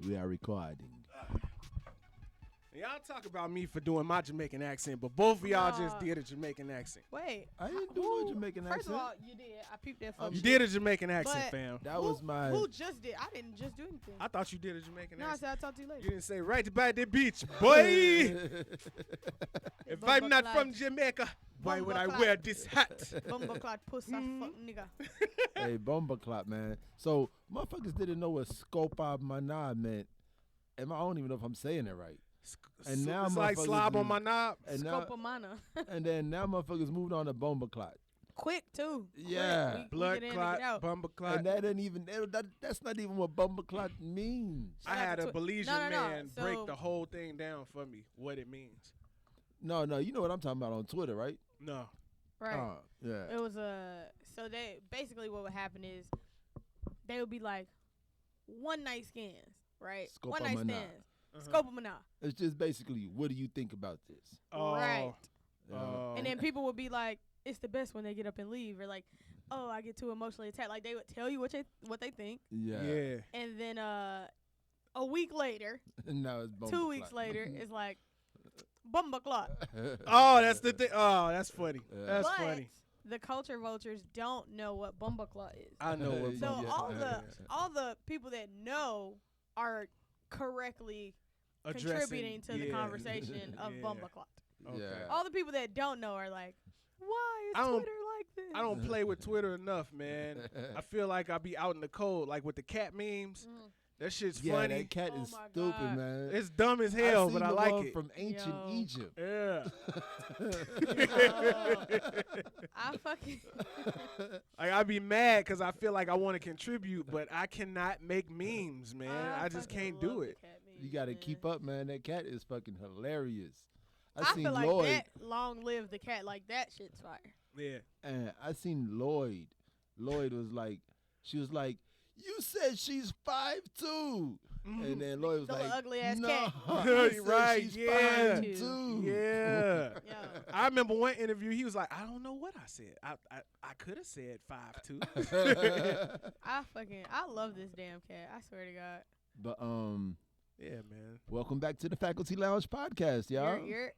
We are recording. Y'all talk about me for doing my Jamaican accent, but both of y'all just did a Jamaican accent. Wait. I didn't do no Jamaican accent. First of all, you did. I peeped that for You did a Jamaican accent, fam. That was my... Who just did? I didn't just do anything. I thought you did a Jamaican No, I accent. said I'll talk to you later. You didn't say right about the beach, boy. If I'm not from Jamaica, why would I wear this hat? Bumbleclot pussy fuck nigga. Hey, Bumbleclot, man. So, motherfuckers didn't know what Scopa Mana meant. And I don't even know if I'm saying it right. And now it's like slob on my knob. And now, Scopamana. and then now motherfuckers moved on to Bumbleclot. Quick, too. Yeah. Quick. We Blood get in clot, and get out. bumper clot. And that ain't even, that's not even what Bumbleclot means. I had a Belizean No. man So- break the whole thing down for me, what it means. No, you know what I'm talking about on Twitter, right? No. Right. Yeah. It was so they basically what would happen is they would be like one night scans, right? One night Scopamana. stands. Scopamana. It's just basically, what do you think about this? Oh. Right. Oh. And then people would be like, it's the best when they get up and leave, or like, oh, I get too emotionally attached. Like they would tell you what they think, Yeah. and then a week later, Now it's Bumbleclot. 2 weeks later, it's like Bumbleclot. Oh, that's the thing. Oh, that's funny. Yeah. That's But funny. the culture vultures don't know what Bumbleclot is. I know what So Yeah. all the people that know are correctly Addressing- contributing to the yeah. conversation of Yeah. Bumbleclot. Okay. Yeah. All the people that don't know are like, why I is don't- Twitter like this? I don't play with Twitter enough, man. I feel like I be out in the cold, like with the cat memes. That shit's Yeah, funny. that cat Oh is my stupid, God. man. It's dumb as hell, seen but I the like one it. from ancient Yo. Egypt. Yeah. I fucking Like I be mad because I feel like I want to contribute, but I cannot make memes, man. I just fucking can't do love the it. cat memes, You got to man. keep up, man. That cat is fucking hilarious. I seen feel like Lloyd, that long live the cat. Like that shit's fire. Yeah. and I seen Lloyd. Lloyd was like, she was like, you said she's 5'2". And then Lloyd was The like, little ugly ass no, cat. you said Right, she's yeah. 5'2". Yeah. Yo. I remember one interview. He was like, "I don't know what I said. I could have said 5'2". I love this damn cat. I swear to God. But Yeah, man. welcome back to the Faculty Lounge podcast, y'all. You're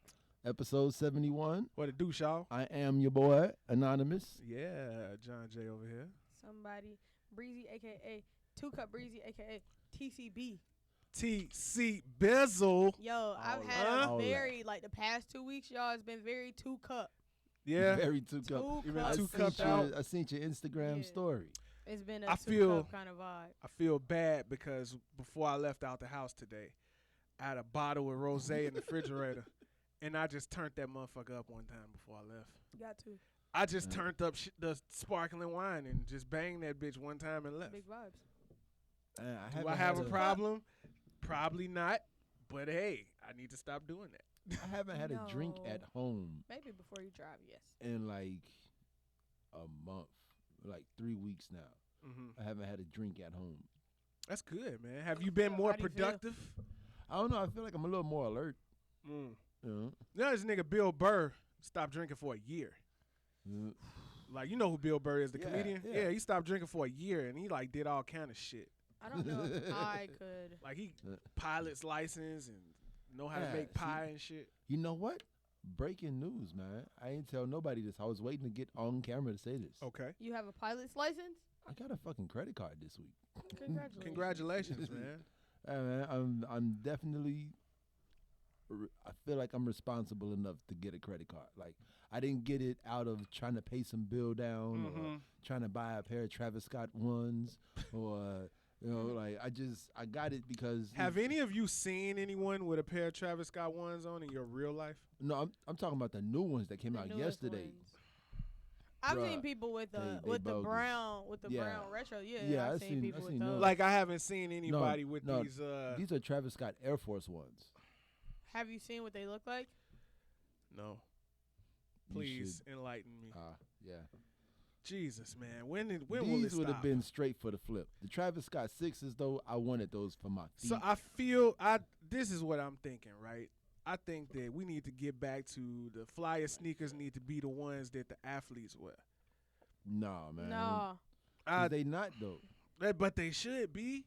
Episode 71. What it do, Shaw? I am your boy, Anonymous. Yeah, John J over here. somebody Breezy, aka 2 Cup Breezy, aka TCB. TC Bezel. Yo, I've All had that. a All very like the past 2 weeks, y'all. It's been very 2 Cup. Yeah. Very 2 cup. You been cup. 2 cupped out. I seen your Instagram Yeah. story. It's been a I 2 feel- Cup kind of vibe. I feel bad because before I left out the house today, I had a bottle of rosé in the refrigerator, and I just turned that motherfucker up one time before I left. Got to I just turned up the sparkling wine and just banged that bitch one time and left. big vibes. Do I have a problem? Probably not. But hey, I need to stop doing that. I haven't had a drink No. at home Maybe before you drive, yes. in like a month, like 3 weeks now. I haven't had a drink at home. That's good, man. Have you been more How do you feel? productive? I don't know. I feel like I'm a little more alert. Mm. You know? You know, this nigga Bill Burr stopped drinking for a year. Like, you know who Bill Burr is, the Yeah, comedian? yeah. Yeah, he stopped drinking for a year, and he, like, did all kind of shit. I don't know if I could. Like, he pilot's license and know how to Yeah, make pie and shit. You know what? Breaking news, man. I ain't tell nobody this. I was waiting to get on camera to say this. Okay. You have a pilot's license? I got a fucking credit card this week. Congratulations. Congratulations, man. Hey, man, I'm definitely. I feel like I'm responsible enough to get a credit card. Like, I didn't get it out of trying to pay some bill down or trying to buy a pair of Travis Scott ones or like I got it because. Have any of you seen anyone with a pair of Travis Scott ones on in your real life? No, I'm talking about the new ones that came The out newest yesterday. ones. I've Bruh, seen people with they the bogus. brown Yeah. brown retro. Yeah, Yeah, I've I seen seen- people I with seen those. those. Like, I haven't seen anybody with no, these. These are Travis Scott Air Force ones. Have you seen what they look like? No. You Please enlighten me. Yeah. Jesus, man. When will it These would have stop? been straight for the flip. The Travis Scott 6s, though, I wanted those for my feet. So I feel this is what I'm thinking, right? I think that we need to get back to the flyer sneakers need to be the ones that the athletes wear. Nah, man. No. 'Cause they not, though. But they should be.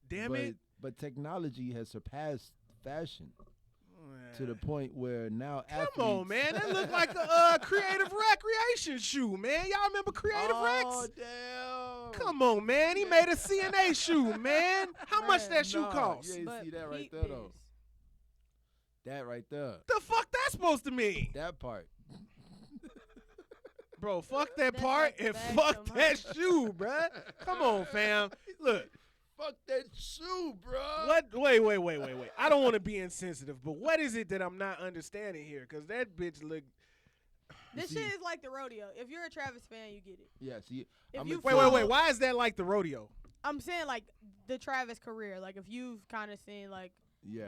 Damn but, it. But technology has surpassed fashion to the point where now athletes. Come on, man. That looked like a creative recreation shoe, man. Y'all remember Creative Rex? Oh, damn. Come on, man. He made a CNA shoe, man. How much that shoe cost? You ain't But see that right peep there, though. this. That right there. The fuck that supposed to mean? That part. Bro, fuck that That's part like the and bag fuck of that money. shoe, bruh. Come on, fam. Look, Fuck that shoe, bro. what? Wait. I don't want to be insensitive, but what is it that I'm not understanding here? Because that bitch look. This see- shit is like the rodeo. If you're a Travis fan, you get it. Yeah, see. If I'm you gonna follow- Wait. Why is that like the rodeo? I'm saying like the Travis career. Like if you've kind of seen like Yeah.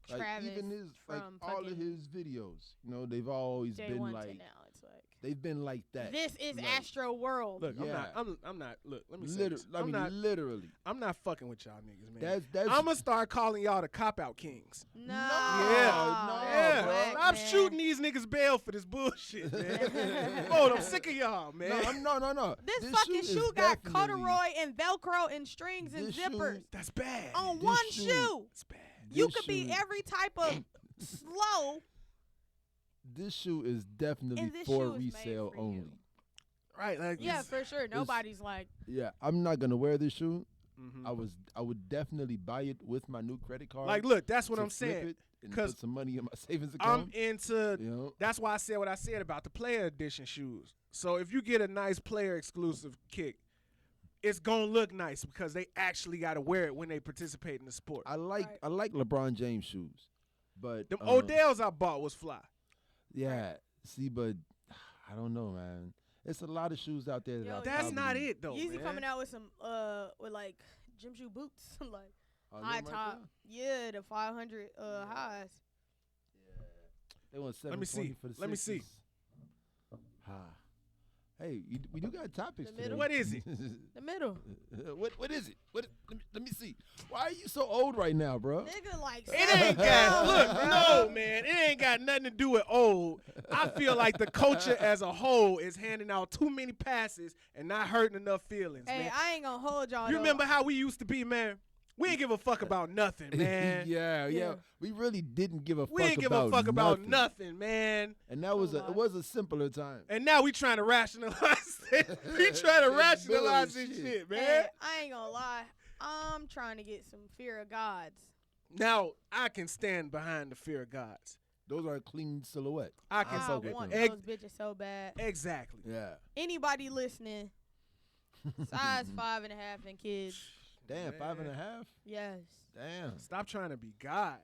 Like Travis even his, like from all of fucking his videos, they've always day been one to like, now, it's like they've been like that. this is Like, Astro World. Look, Yeah. I'm not. Look, let me say this. I mean, literally. I'm not fucking with y'all niggas, man. That's. I'm gonna start calling y'all the cop out kings. No. Yeah, bro. Stop man. shooting these niggas bail for this bullshit, man. Oh, I'm sick of y'all, man. No. This fucking is shoe got definitely- corduroy and Velcro and strings and This shoe- zippers That's bad. on this one shoe- shoe. That's bad. You this could be shoe- every type of slow. This shoe is definitely And this for shoe is made resale for you. only. Right, like Yeah, it's- for sure. Nobody's like, Yeah, I'm not gonna wear this shoe. Mhm. I would definitely buy it with my new credit card. Like, look, that's what to I'm flip saying. it and 'Cause put some money in my savings I'm account. into. You know, That's why I said what I said about the player edition shoes. So if you get a nice player exclusive kick, it's gonna look nice because they actually got to wear it when they participate in the sport. I like Right. I like LeBron James shoes, but Them Odell's I bought was fly. yeah. See, but I don't know, man. It's a lot of shoes out there that Yo, I That's probably, not it though, Yeezy man. coming out with some with like gym shoe boots, like Oh, high them right top. there? Yeah, the 500 highs. They want Let me 720 see. for the Let me see. Sixers. Hey, we do got topics The today. middle. What is it? The middle. what is it? Let me see. Why are you so old right now, bro? Nigga like It ain't got look, no man, it ain't got nothing to do with old. I feel like the culture as a whole is handing out too many passes and not hurting enough feelings, Hey, man. I ain't gonna hold y'all. You though. remember how we used to be, man? We ain't give a fuck about nothing, man. yeah. Yeah. We really didn't give a We fuck ain't give about a fuck about nothing, man. And that was No it was a simpler time. And now we trying to rationalize it. We trying to rationalize this Shit. shit, man. Hey, I ain't gonna lie. I'm trying to get some fear of gods. Now I can stand behind the fear of gods. Those are clean silhouette. I can I fuck with want them. those bitches so bad. Exactly. Yeah. Anybody listening, size 5.5 and kids, Damn, Man. 5.5? yes. Damn. Stop trying to be God.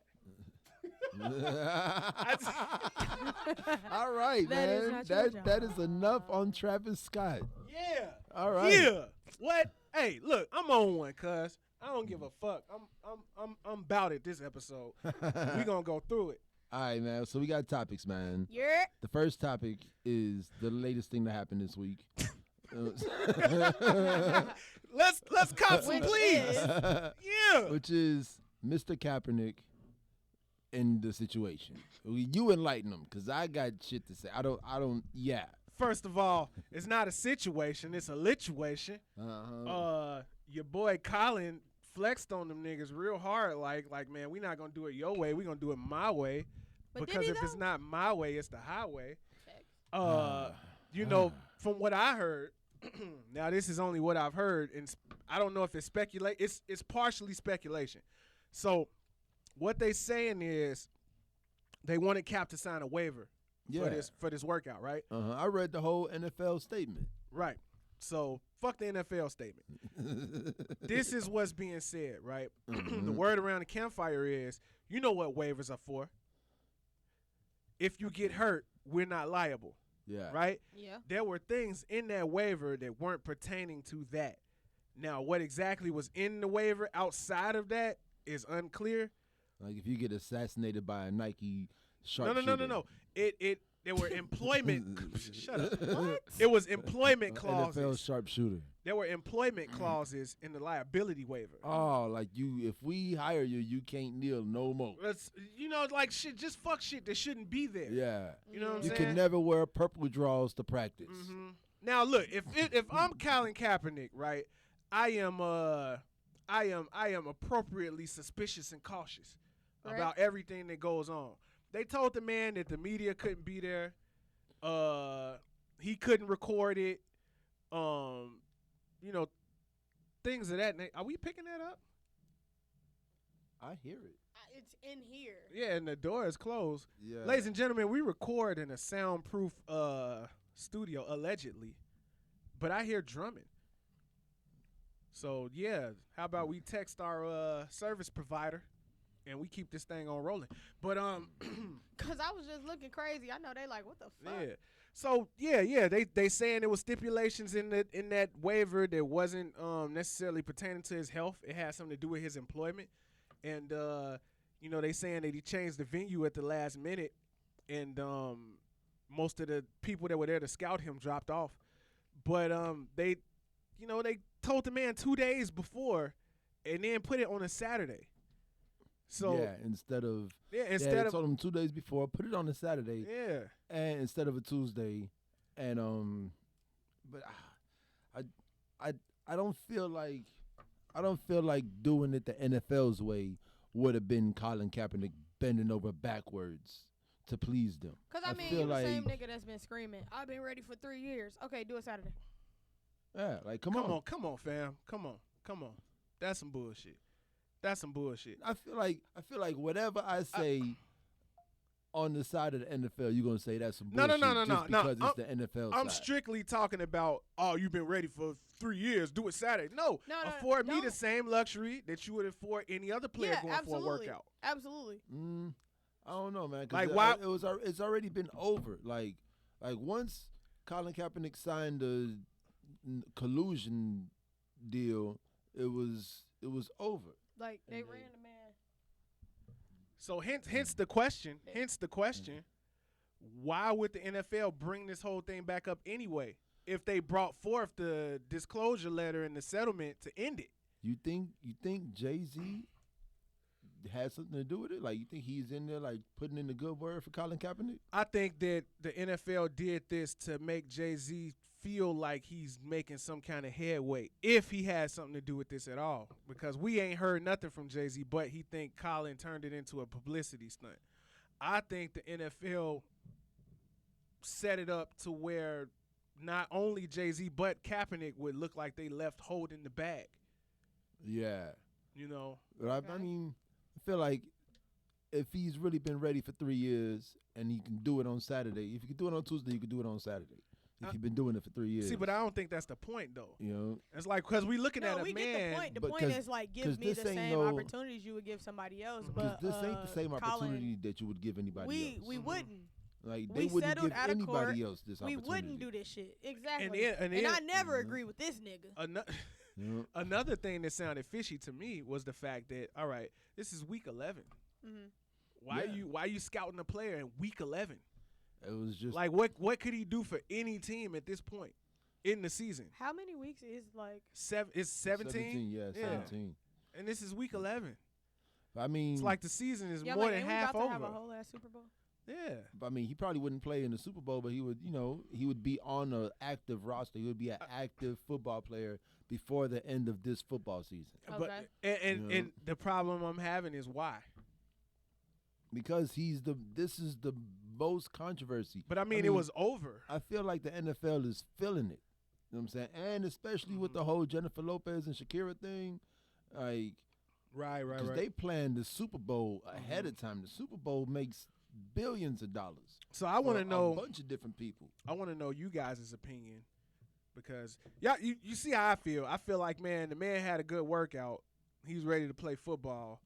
All right, That is man. not your That is job. enough on Travis Scott. Yeah. All right. Yeah. What? Hey, look, I'm on one, cuz. I don't give a fuck. I'm about it this episode. We gonna go through it. All right, man. So we got topics, man. Yeah. The first topic is the latest thing that happened this week. Let's cop some Which please. is- Yeah. Which is Mr. Kaepernick and the situation. You enlighten them, cause I got shit to say. I don't. Yeah. First of all, it's not a situation, it's a lituation. Uh-huh. Your boy Colin flexed on them niggas real hard, like man, we not gonna do it your way, we gonna do it my way. But did Because he if it's though? not my way, it's the highway. Facts. You know, from what I heard, now this is only what I've heard, and I don't know if it's it's partially speculation. So what they saying is they wanted Cap to sign a waiver Yeah. for this workout, right? I read the whole NFL statement. Right. So fuck the NFL statement. This is what's being said, right? The word around the campfire is, you know what waivers are for. If you get hurt, we're not liable, Yeah. right? Yeah. There were things in that waiver that weren't pertaining to that. Now, what exactly was in the waiver outside of that is unclear. Like if you get assassinated by a Nike No. sharpshooter. There were employment. Shut up. What? It was employment NFL clauses. sharpshooter. There were employment clauses in the liability waiver. Oh, like if we hire you, you can't kneel no more. Let's, like shit, just fuck shit that shouldn't be there. Yeah. You know what I'm You saying? can never wear purple draws to practice. Now look, if I'm Colin Kaepernick, right? I I am appropriately suspicious and cautious Right. about everything that goes on. They told the man that the media couldn't be there. He couldn't record it. Things of that nature. Are we picking that up? I hear it. It's in here. Yeah, and the door is closed. Yeah. Ladies and gentlemen, we record in a soundproof studio, allegedly. But I hear drumming. So, yeah, how about we text our service provider and we keep this thing on rolling. But, Because I was just looking crazy. I know they like, what the fuck? yeah. So, yeah, they saying there was stipulations in that waiver that wasn't necessarily pertaining to his health. It had something to do with his employment. And, they saying that he changed the venue at the last minute, and most of the people that were there to scout him dropped off. But they told the man 2 days before, and then put it on a Saturday. So yeah, instead of they told him 2 days before, put it on a Saturday. Yeah. And instead of a Tuesday, and but I don't feel like doing it the NFL's way would have been Colin Kaepernick bending over backwards to please them. Because, I mean, feel you're the like, same nigga that's been screaming, I've been ready for 3 years. Okay, do it Saturday. Yeah, like come on, fam. Come on. That's some bullshit. I feel like whatever I say on the side of the NFL, you're gonna say that's some bullshit. No. Because it's the NFL I'm side. strictly talking about, you've been ready for 3 years. Do it Saturday. No, No, afford me the don't. same luxury that you would afford any other player Yeah, going absolutely. for a workout. Absolutely. I don't know, man. 'Cause Like, why- it's already been over. Like once Colin Kaepernick signed the collusion deal, it was over. Like, they And ran the man. So hence the question. Why would the NFL bring this whole thing back up anyway? If they brought forth the disclosure letter and the settlement to end it. You think Jay-Z had something to do with it? Like, you think he's in there like putting in the good word for Colin Kaepernick? I think that the NFL did this to make Jay-Z feel like he's making some kind of headway, if he had something to do with this at all. Because we ain't heard nothing from Jay-Z, but he think Colin turned it into a publicity stunt. I think the NFL set it up to where not only Jay-Z but Kaepernick would look like they left holding the bag. Yeah. But I mean, I feel like if he's really been ready for 3 years and he can do it on Saturday, if you can do it on Tuesday, you can do it on Saturday. If you've been doing it for 3 years. See, but I don't think that's the point, though. You It's like, because we looking at a we man. get the point. The but point is, like, give me this the ain't same no- opportunities you would give somebody else. because But this ain't the same Colin, opportunity that you would give anybody else. we wouldn't. Like, we they wouldn't settled give out of anybody court. else this We opportunity. wouldn't do this shit. Exactly. And I never Mhm. agree with this nigga. Yeah. Another thing that sounded fishy to me was the fact that, all right, this is week 11. Mm-hmm. Why are you scouting a player in week 11? It was just Like, what could he do for any team at this point in the season? How many weeks is, like... It's 17? Yeah, Yeah. 17. And this is week 11. I mean, It's like the season is Yeah, more like, than ain't we half about to have over. a whole ass Super Bowl? Yeah. I mean, he probably wouldn't play in the Super Bowl, but he would be on an active roster. He would be an active football player before the end of this football season. But Okay. and the problem I'm having is why? Because this is the most controversy. But I mean, it was over. I feel like the NFL is feeling it. You know what I'm saying? And especially with the whole Jennifer Lopez and Shakira thing, like, Right. because they planned the Super Bowl ahead of time. The Super Bowl makes billions of dollars. So I want to for know a bunch of different people. I want to know you guys' opinion, because you see how I feel. I feel like, man, the man had a good workout. He's ready to play football.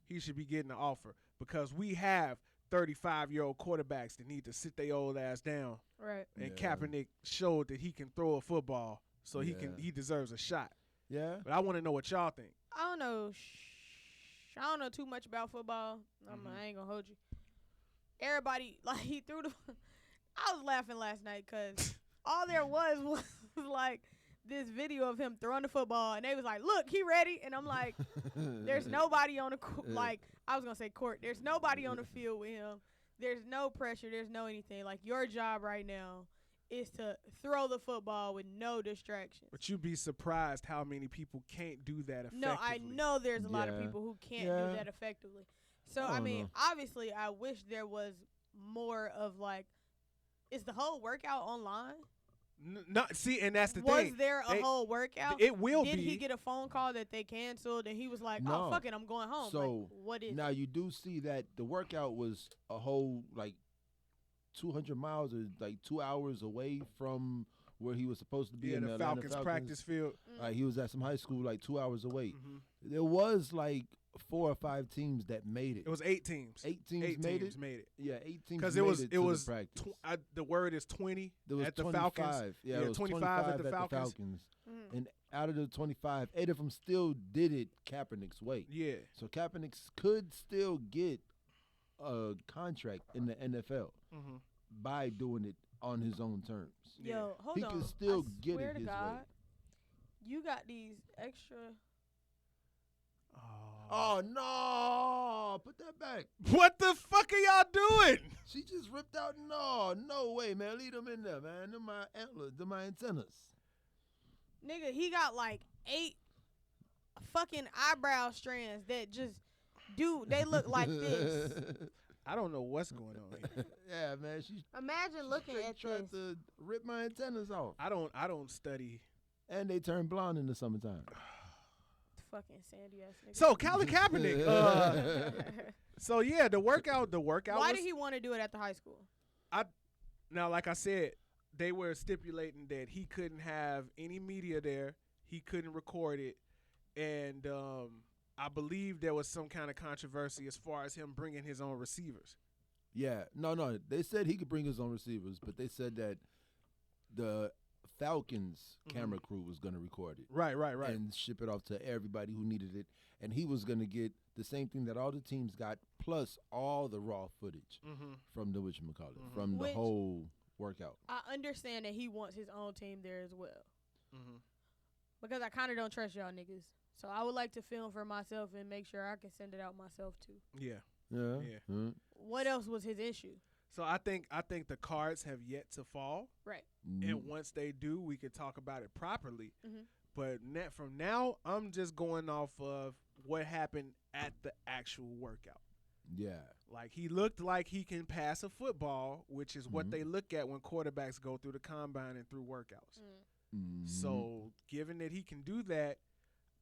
He should be getting an offer, because we have 35-year-old quarterbacks that need to sit their old ass down. Right. And Yeah. Kaepernick showed that he can throw a football, so Yeah. he deserves a shot. Yeah. But I want to know what y'all think. I don't know. I don't know too much about football. I ain't gonna hold you. Everybody, like, he threw the. I was laughing last night because all there was like this video of him throwing the football, and they was like, "Look, he ready," and I'm like, "There's nobody on the like." I was gonna say court. There's nobody on the field with him. There's no pressure. There's no anything. Like, your job right now is to throw the football with no distractions. But you'd be surprised how many people can't do that effectively. No, I know there's a lot of people who can't do that effectively. So, I mean, obviously, I wish there was more of, like, is the whole workout online? No, see, and that's the was thing. Was there a whole workout? It will Did be. Did he get a phone call that they canceled, and he was like, No. oh, fuck it, I'm going home. So, like, what is now you do see that the workout was a whole, like, 200 miles or, like, 2 hours away from where he was supposed to be in the Atlanta Falcons practice field. Like, he was at some high school, like, 2 hours away. Mm-hmm. There was, like, 4 or 5 teams that made it. It was 8 teams. 8 teams made it? Yeah, 8 teams because made it was practice. The word is 20 there was at the 25. Falcons. Yeah, it was 25 at the Falcons. And out of the 25, 8 of them still did it Kaepernick's way. Yeah. So Kaepernick could still get a contract in the NFL by doing it on his own terms. Yo, hold he on. could still I get swear it to his God, way. you got these extra. Oh, no. Put that back. What the fuck are y'all doing? She just ripped out. No way, man. Leave them in there, man. They're my antlers. They're my antennas. Nigga, he got like 8 fucking eyebrow strands that just they look like this. I don't know what's going on here. Yeah, man. She Imagine looking at tried this. to rip my antennas off. I don't study. And they turn blonde in the summertime. Fucking sandy ass nigga. So Colin Kaepernick. So yeah, the workout. Why did he want to do it at the high school? Now, like I said, they were stipulating that he couldn't have any media there. He couldn't record it, and I believe there was some kind of controversy as far as him bringing his own receivers. Yeah, no. They said he could bring his own receivers, but they said that the Falcons camera crew was going to record it. Right. And ship it off to everybody who needed it. And he was going to get the same thing that all the teams got, plus all the raw footage from the from the whole workout. I understand that he wants his own team there as well. Because I kind of don't trust y'all niggas. So I would like to film for myself and make sure I can send it out myself too. Yeah. What else was his issue? So I think the cards have yet to fall. Right. And once they do, we could talk about it properly. But from now, I'm just going off of what happened at the actual workout. Yeah. Like, he looked like he can pass a football, which is what they look at when quarterbacks go through the combine and through workouts. So given that he can do that,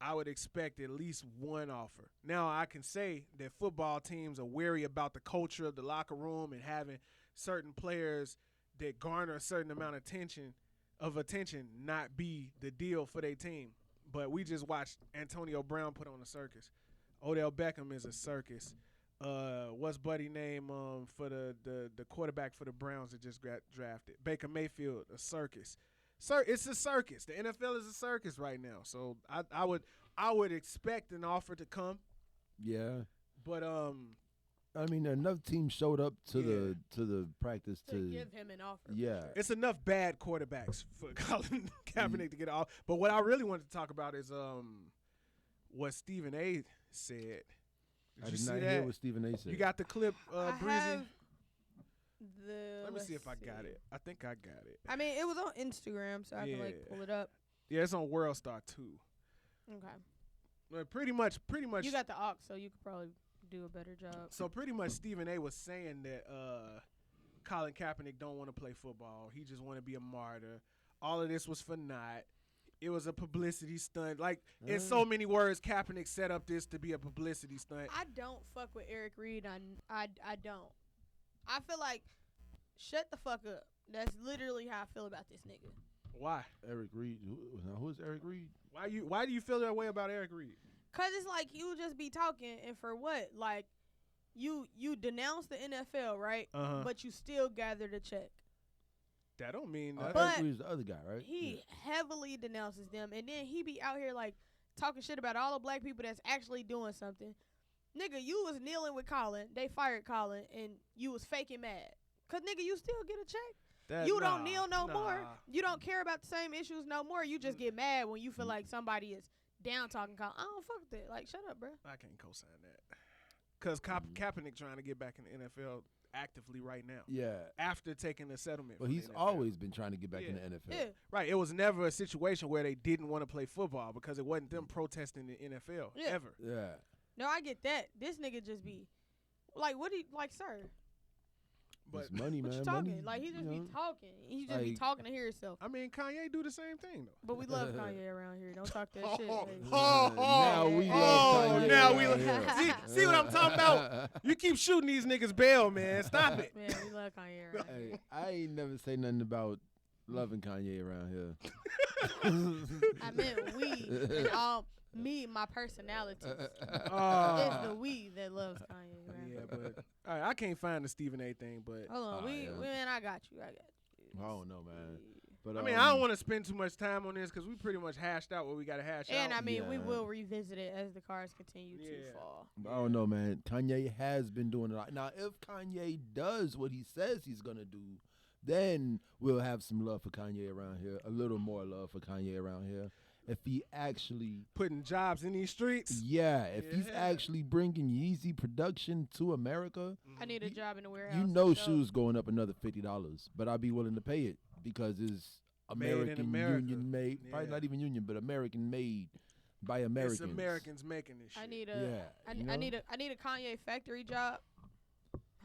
I would expect at least one offer. Now, I can say that football teams are wary about the culture of the locker room and having certain players that garner a certain amount of attention not be the deal for their team. But we just watched Antonio Brown put on a circus. Odell Beckham is a circus. What's buddy name for the quarterback for the Browns that just got drafted? Baker Mayfield, a circus. It's a circus. The NFL is a circus right now. So I would expect an offer to come. Yeah. But I mean, enough teams showed up to the practice to give him an offer. Yeah. It's enough bad quarterbacks for Colin Kaepernick to get off. But what I really wanted to talk about is what Stephen A. said. I did not hear what Stephen A. said. You got the clip, Breezy? Let me see if I got it. I think I got it. I mean, it was on Instagram, so I can pull it up. Yeah, it's on WorldStar too. Okay. Pretty much. You got the aux, so you could probably do a better job. So pretty much, Stephen A. was saying that Colin Kaepernick don't want to play football. He just want to be a martyr. All of this was for naught. It was a publicity stunt. Like, in so many words, Kaepernick set up this to be a publicity stunt. I don't fuck with Eric Reed. I don't. I feel like, shut the fuck up. That's literally how I feel about this nigga. Why? Eric Reed. Who is Eric Reed? Why do you feel that way about Eric Reed? Cause it's like you just be talking, and for what? Like, you denounce the NFL, right? But you still gather the check. That don't mean Eric Reed's the other guy, right? He heavily denounces them, and then he be out here like talking shit about all the black people that's actually doing something. Nigga, you was kneeling with Colin. They fired Colin, and you was faking mad. Cause nigga, you still get a check. You don't kneel no more. You don't care about the same issues no more. You just get mad when you feel like somebody is down talking Colin. I don't fuck with that. Like, shut up, bro. I can't co-sign that. Because Kaepernick trying to get back in the NFL, actively right now. Yeah. After taking the settlement. Well, from he's the NFL. always been trying to get back in the NFL. Yeah. Right. It was never a situation where they didn't want to play football because it wasn't them protesting the NFL ever. Yeah. No, I get that. This nigga just be like, what do you like, sir? But It's money, What man. you talking? Money, Like he just you be know. talking. He just be Like- talking to hear himself. I mean, Kanye do the same thing though. But we love Kanye around here. Don't talk that shit. Oh, Like, Now we oh, love Kanye. now we around love- here. see what I'm talking about? You keep shooting these niggas bail, man. Stop it. man, we love Kanye around here. Hey, I ain't never say nothing about loving Kanye around here. I meant we and all me, my personality. It's Uh, the we that loves Kanye. Around yeah, here. but all right, I can't find the Stephen A. thing, but Hold on, yeah. man, I got you. I don't know, man. But I mean, I don't want to spend too much time on this because we pretty much hashed out what we got to hash And out. I mean, we Yeah. will revisit it as the cards continue to Yeah. fall. I don't know, man. Kanye has been doing a lot. Now, if Kanye does what he says he's gonna do, then we'll have some love for Kanye around here. A little more love for Kanye around here. If he actually, Putting jobs in these streets. if he's Yeah. actually bringing Yeezy production to America, I need a job in the warehouse. you know, for sure. shoes going up another $50, but I'd be willing to pay it because it's Made in American America. union made, probably Yeah. not even union, but American made by Americans. It's Americans making this shit. I need Yeah, I you need know? a Kanye factory job.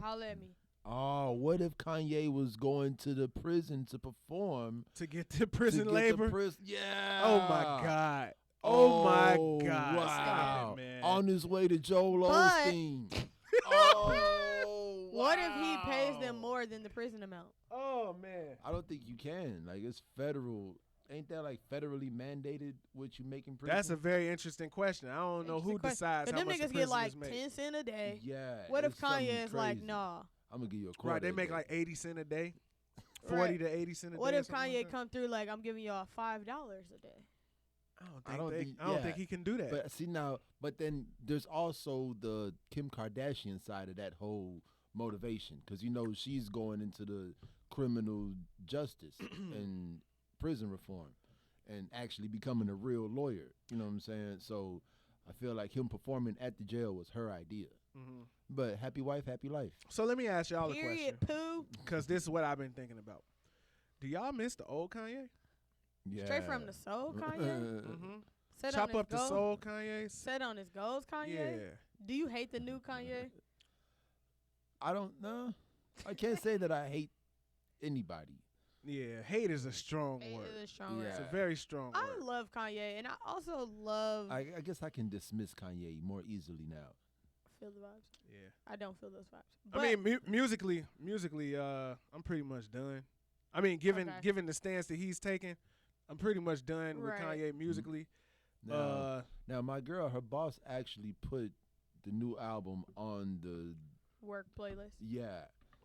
Holla at me. Oh, what if Kanye was going to the prison to perform? to get the prison to get labor. Yeah. Oh my God. Oh my Oh, God. Wow. Stop it, man. On his way to Joel But- Osteen. Oh, What if he pays them wow. more than the prison amount? Oh man. I don't think you can. Like, it's federal. Ain't that like federally mandated what you make in prison? That's a very interesting question. I don't know who Interesting question. decides But how them much the niggas get like prisoners make. 10 cents a day. Yeah. What if it's something Kanye is like, crazy. nah? I'm gonna give you a quarter. Right, they a make day. like 80 cents a day. 40 Right. to 80 cents a What day. or if something Kanye like that. come through like, I'm giving y'all $5 a day? I don't think he can do that. But see now, but then there's also the Kim Kardashian side of that whole motivation, because you know she's going into the criminal justice and prison reform, and actually becoming a real lawyer. You know what I'm saying? So I feel like him performing at the jail was her idea. Mhm. But happy wife, happy life. So let me ask y'all a Period, question, poo. because this is what I've been thinking about. Do y'all miss the old Kanye? Yeah. Straight from the soul, Kanye. Mm-hmm. Set Chop on his up the goals. soul, Kanye. Set on his goals, Kanye. Yeah. Do you hate the new Kanye? I don't know. I can't say that I hate anybody. Yeah. Hate is a strong Hate word. is a strong Yeah. It's word. a very strong I word. love Kanye, and I also love. I guess I can dismiss Kanye more easily now. feel the vibes. Yeah. I don't feel those vibes. But I mean, musically, I'm pretty much done. I mean, given Okay. given the stance that he's taking, I'm pretty much done with Right. Kanye musically. Now my girl, her boss actually put the new album on the work playlist.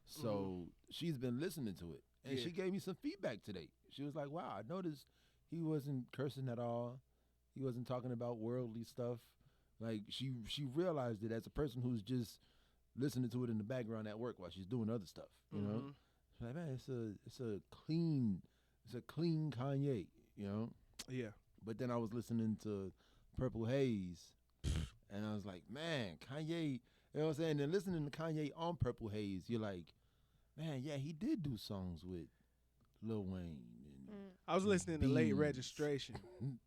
So she's been listening to it, and Yeah. she gave me some feedback today. She was like, "Wow, I noticed he wasn't cursing at all. He wasn't talking about worldly stuff. Like she realized it as a person who's just listening to it in the background at work while she's doing other stuff. You know, Mhm. she's like, man, it's a clean Kanye. You know." Yeah. But then I was listening to Purple Haze, and I was like, man, Kanye, you know what I'm saying? And listening to Kanye on Purple Haze, you're like, man, yeah, he did do songs with Lil Wayne. I was listening to Late Beans. Registration. And,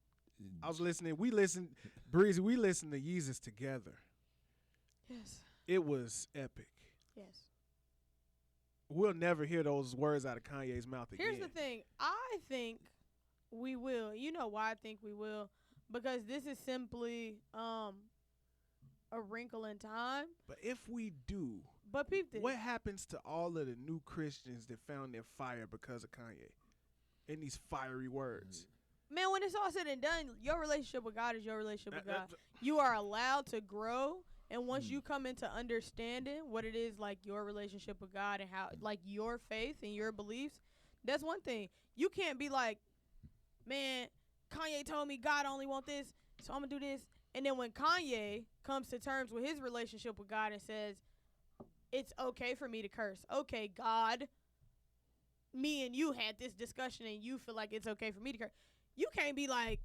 I was listening. We listened to Yeezus together. Yes. It was epic. Yes. We'll never hear those words out of Kanye's mouth again. Here's the thing. I think we will. You know why I think we will? Because this is simply a wrinkle in time. But if we do, But peep this. what happens to all of the new Christians that found their fire because of Kanye and these fiery words? Man, when it's all said and done, your relationship with God is your relationship with That- God. You are allowed to grow, and once you come into understanding what it is like your relationship with God and how like your faith and your beliefs, that's one thing. You can't be like, man, Kanye told me God only want this, so I'm gonna do this. And then when Kanye comes to terms with his relationship with God and says, it's okay for me to curse. Okay, God, me and you had this discussion and you feel like it's okay for me to curse. You can't be like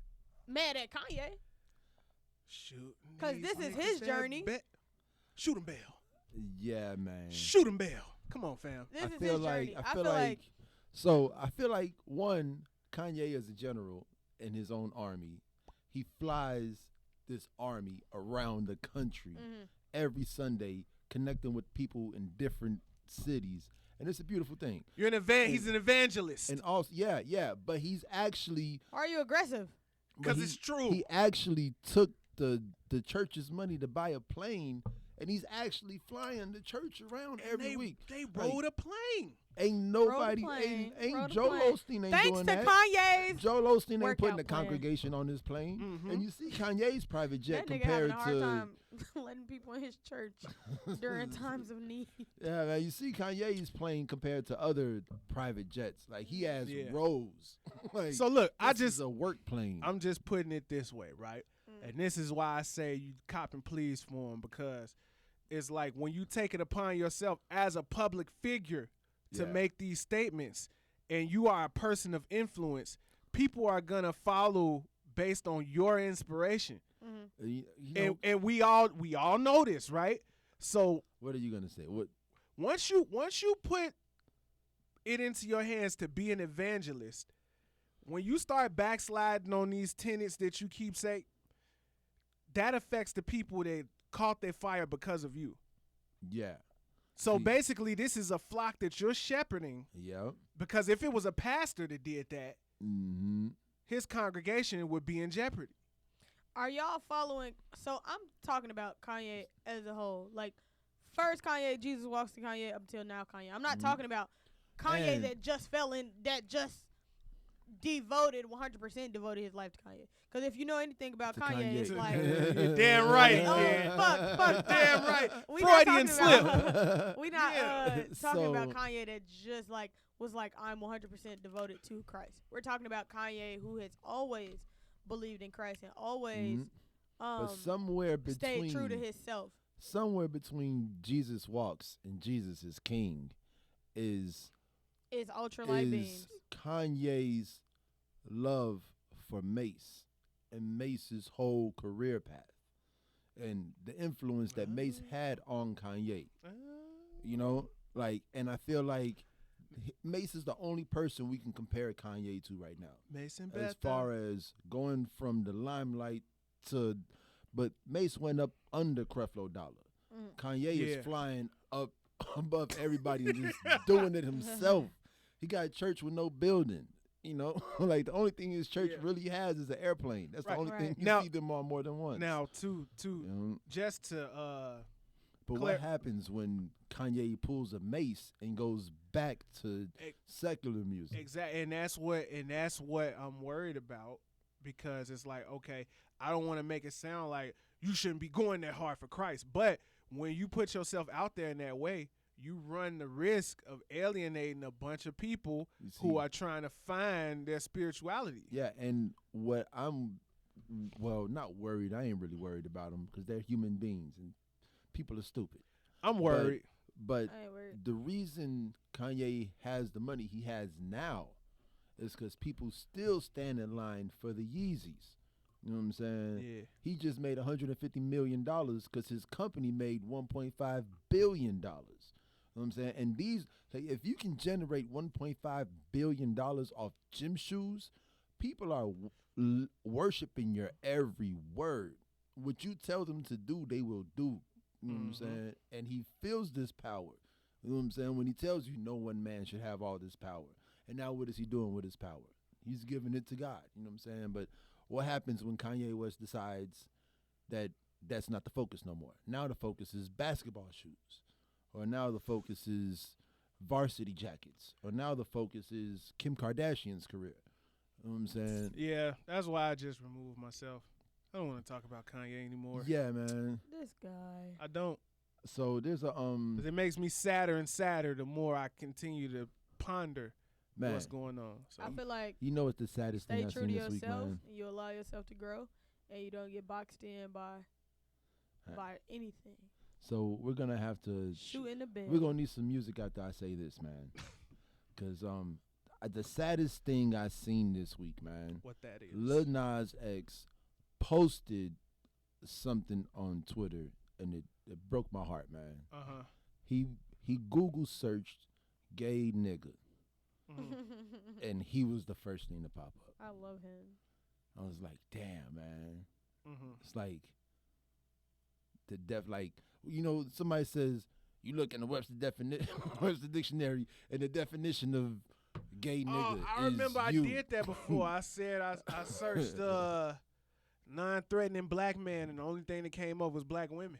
mad at Kanye. Shoot. 'Cause this is his journey. Shoot him, Bell. yeah, man. Shoot him, Bell. Come on, fam. This is his journey. I feel like so I feel like one, Kanye is a general in his own army. He flies this army around the country every Sunday, connecting with people in different cities, and it's a beautiful thing. He's an evangelist, and also but he's actually. Are you aggressive? Because it's true. He actually took the church's money to buy a plane, and he's actually flying the church around every week. They rode a plane. Ain't nobody, ain't Joel Osteen ain't Thanks doing to that. Kanye's Joel Osteen ain't putting the plan. congregation on his plane. And you see Kanye's private jet that nigga compared having a hard to. time letting people in his church during times of need. Yeah, man, you see Kanye's plane compared to other private jets. Like he has rows. Like, so look, this is a work plane. I'm just putting it this way, right? And this is why I say you cop and please for him, because it's like when you take it upon yourself as a public figure to make these statements, and you are a person of influence, people are gonna follow based on your inspiration. And we all know this, right? So what are you gonna say? What once you put it into your hands to be an evangelist, when you start backsliding on these tenets that you keep saying, that affects the people that caught their fire because of you. Yeah. So basically, this is a flock that you're shepherding. Yep. Because if it was a pastor that did that, his congregation would be in jeopardy. Are y'all following? So I'm talking about Kanye as a whole. Like, first Kanye, Jesus Walks to Kanye, up until now Kanye. I'm not talking about Kanye that just devoted 100% devoted his life to Kanye. Because if you know anything about Kanye, it's like you're damn right. Fuck, damn right. Freudian slip. We not talking about Kanye that just like was like, I'm 100% devoted to Christ. We're talking about Kanye who has always believed in Christ and always but somewhere between, stayed true to himself. Somewhere between Jesus Walks and Jesus is King is ultralight beams. Kanye's love for Mace and Mace's whole career path and the influence that Mace had on Kanye. You know, like, and I feel like Mace is the only person we can compare Kanye to right now. Mason as far as going from the limelight to, but Mace went up under Creflo Dollar. Kanye is flying up above everybody and just doing it himself. He got a church with no building. You know, like the only thing his church really has is an airplane. That's the only thing you see them on more than once. Now, just to but what happens when Kanye pulls a Mace and goes back to secular music? Exactly, and that's what I'm worried about, because it's like, okay, I don't want to make it sound like you shouldn't be going that hard for Christ, but when you put yourself out there in that way, you run the risk of alienating a bunch of people who are trying to find their spirituality. Yeah, and what I'm, not worried. I ain't really worried about them because they're human beings and people are stupid. I'm worried. But the reason Kanye has the money he has now is because people still stand in line for the Yeezys. You know what I'm saying? Yeah. He just made $150 million because his company made $1.5 billion. You know what I'm saying? And these, like, if you can generate $1.5 billion off gym shoes, people are worshiping your every word. What you tell them to do, they will do. You know what I'm saying? And he feels this power. You know what I'm saying? When he tells you no one man should have all this power. And now what is he doing with his power? He's giving it to God. You know what I'm saying? But what happens when Kanye West decides that that's not the focus no more? Now the focus is basketball shoes. Or now the focus is varsity jackets. Or now the focus is Kim Kardashian's career. You know what I'm saying? Yeah, that's why I just removed myself. I don't want to talk about Kanye anymore. Yeah, man. This guy. I don't. So there's a 'Cause it makes me sadder and sadder the more I continue to ponder what's going on. So I feel like you know what's the saddest thing I've stay true seen to this week, yourself, man? and you allow yourself to grow, and you don't get boxed in by anything. So we're gonna have to shoot in the bed. We're gonna need some music after I say this, man. Cause the saddest thing I seen this week, man. What that is? Lil Nas X posted something on Twitter, and it broke my heart, man. Uh-huh. He He Google searched gay nigga, and he was the first thing to pop up. I love him. I was like, damn, man. Mm-hmm. It's like like, you know, somebody says you look in the Webster dictionary, and the definition of gay nigga. I remember is you. I did that before. I said I searched non-threatening black man, and the only thing that came up was black women.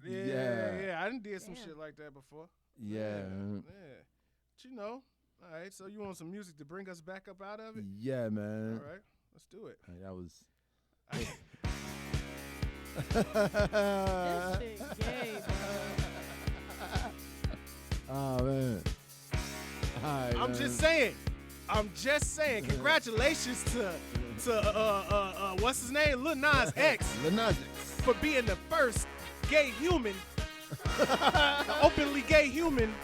Yeah. I done did some shit like that before. Yeah. But you know, all right. So you want some music to bring us back up out of it? Yeah, man. All right, let's do it. That was. This shit gay, bro. Oh man. Right, I'm man. just saying. Congratulations to what's his name, Lil Nas X, Lil Nas X. for being the first gay human, the openly gay human,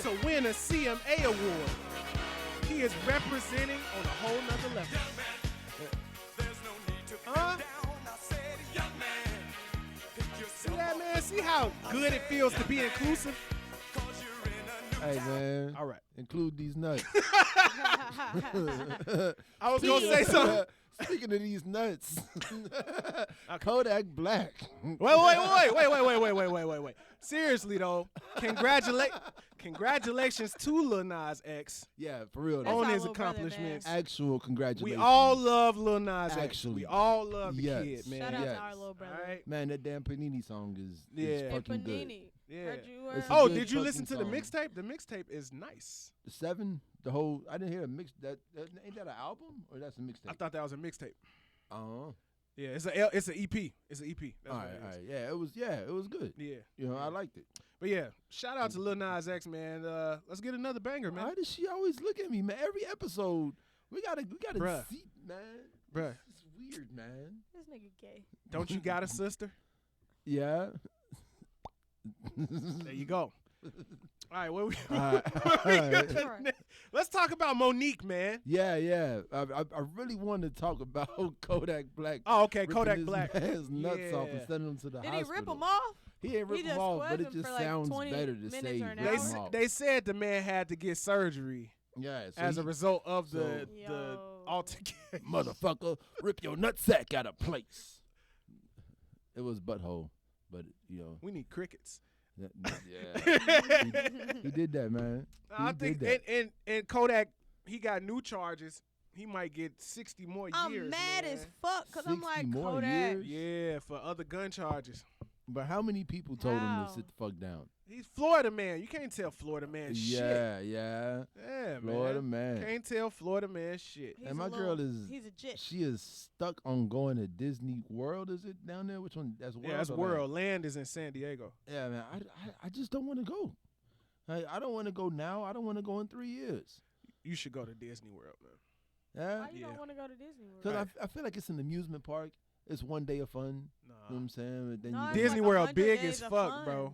to win a CMA award. He is representing on a whole nother level. Huh? See that, man? See how good it feels to be inclusive? Hey man. All right. Include these nuts. I was gonna say something. Speaking of these nuts, Kodak Black. Wait. Seriously though, congratulations to Lil Nas X Yeah, for real. That's though. on our his little brother, accomplishments. Actual congratulations. We all love Lil Nas X. Actually. We all love the Yes. kid, man. Shout out Yes. to our little brother. All right. Man, that damn Panini song is Yeah. Hey, fucking good. Panini. Yeah. Heard you were. It's a Oh, good did you listen to fucking the song. mixtape? The mixtape is nice. The 7, the whole. I didn't hear a mix. That ain't that an album or that's a mixtape? I thought that was a mixtape. Yeah, it's an EP. It's an EP. That's All what right, it is. all right. Yeah, it was good. Yeah. You know, I liked it. But yeah, shout out to Lil Nas X, man. Let's get another banger, man. Why does she always look at me, man? Every episode, we gotta Bruh. see, man. Bruh. It's weird, man. This nigga gay. Don't you got a sister? Yeah. There you go. All right, where we, All right. where we All got right. the ne- let's talk about Monique, man. Yeah. I really want to talk about Kodak Black. Oh, okay, ripping Kodak his Black. man's nuts off and Yeah. sending him to the Did hospital. he rip him off? He ain't rip He him just off, but squeezed it him just for like sounds 20 better to minutes say or an rip hour. him off. They said the man had to get surgery Yeah, so as a result of the Yo. altercation. motherfucker, rip your nutsack out of place. It was butthole, but you know, We need crickets. yeah, he did that, man. I He think did that. and Kodak, he got new charges. He might get 60 more I'm years. mad man. as fuck because I'm 60 like, more Kodak. years? Yeah, for other gun charges. But how many people told him How? to sit the fuck down? He's Florida man. You can't tell Florida man shit. Yeah, Yeah, Florida man. man. Can't tell Florida man shit. He's And a my little- girl is He's a jit. she is stuck on going to Disney World. Is it down there? Which one? That's World. Yeah, that's or Land? World. Land is in San Diego. Yeah, man. I just don't want to go. I don't want to go now. I don't want to go in 3 years. You should go to Disney World, man. Yeah, Why you Yeah. don't want to go to Disney World? because I feel like it's an amusement park. It's one day of fun. You know what Nah. I'm saying? But then No, you it's go- Disney like World 100 big days as of fuck, fun. bro.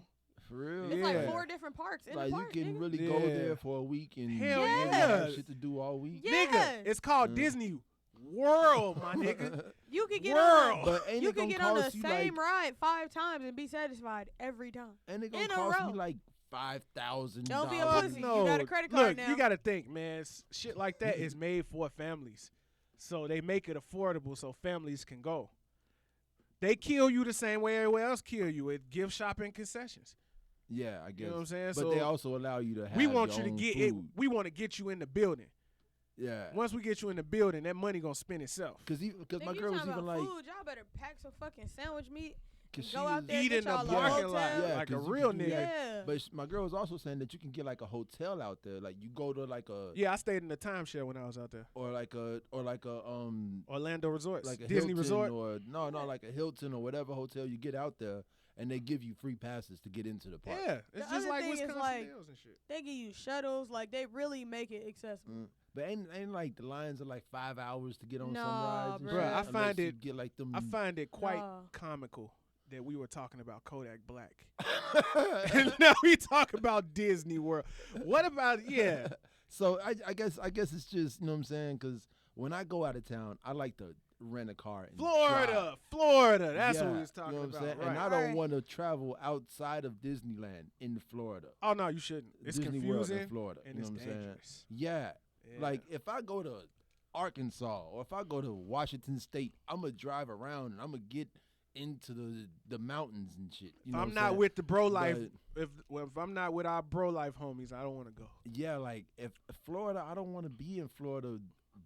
for real. It's Yeah. like 4 different parks in Like the park. you can nigga. really go Yeah. there for a week and Hell you really yeah. have shit to do all week. Yeah. Nigga, it's called Mm. Disney World, my nigga. You could get World. on. But ain't You it could gonna get on the cost you same like? ride 5 times and be satisfied every time. Ain't it in gonna a cost row. me like $5,000? Don't be a Fuck pussy. no. You got a credit card Look, now. you got to think, man. Shit like that is made for families. So they make it affordable so families can go. They kill you the same way everywhere else kill you. It gift shopping concessions. Yeah, I guess. You know what I'm saying? But So they also allow you to have. we want your you to own get it. food. We want to get you in the building. Yeah. Once we get you in the building, that money gonna spend itself. Because Nigga, my you girl was talking even about like, food. Y'all better pack some fucking sandwich meat. cause she Go out was- there, Eat get in the y'all a parking hotel. lot Yeah, like a 'cause you real can do nigga. that. Yeah. But my girl was also saying that you can get like a hotel out there. Like you go to like a Yeah, I stayed in the timeshare when I was out there. or like a Orlando Resorts, like a Disney Hilton Resort. or no like a Hilton or whatever hotel you get out there, and they give you free passes to get into the park. Yeah, it's The just other like thing is, Wisconsin like, Dells and shit. They give you shuttles. Like, they really make it accessible. But ain't like the lines are like 5 hours to get on some Nah, rides. and bruh. shit, Bruh, I unless find you it- get like them. I find it quite Nah. comical that we were talking about Kodak Black, and now we talk about Disney World. What about So I guess it's just, you know what I'm saying? Because when I go out of town, I like to rent a car and Florida. That's what we was talking about. Saying? Right. And I don't want to travel outside of Disneyland in Florida. Oh no, you shouldn't. It's Disney World confusing in Florida. and You know it's what I'm saying? dangerous. Yeah. Yeah. Like if I go to Arkansas or if I go to Washington State, I'm gonna drive around and I'm gonna get into the mountains and shit. You If know I'm what not saying? with the bro life, But- if I'm not with our bro life homies, I don't want to go. Yeah, like if Florida, I don't want to be in Florida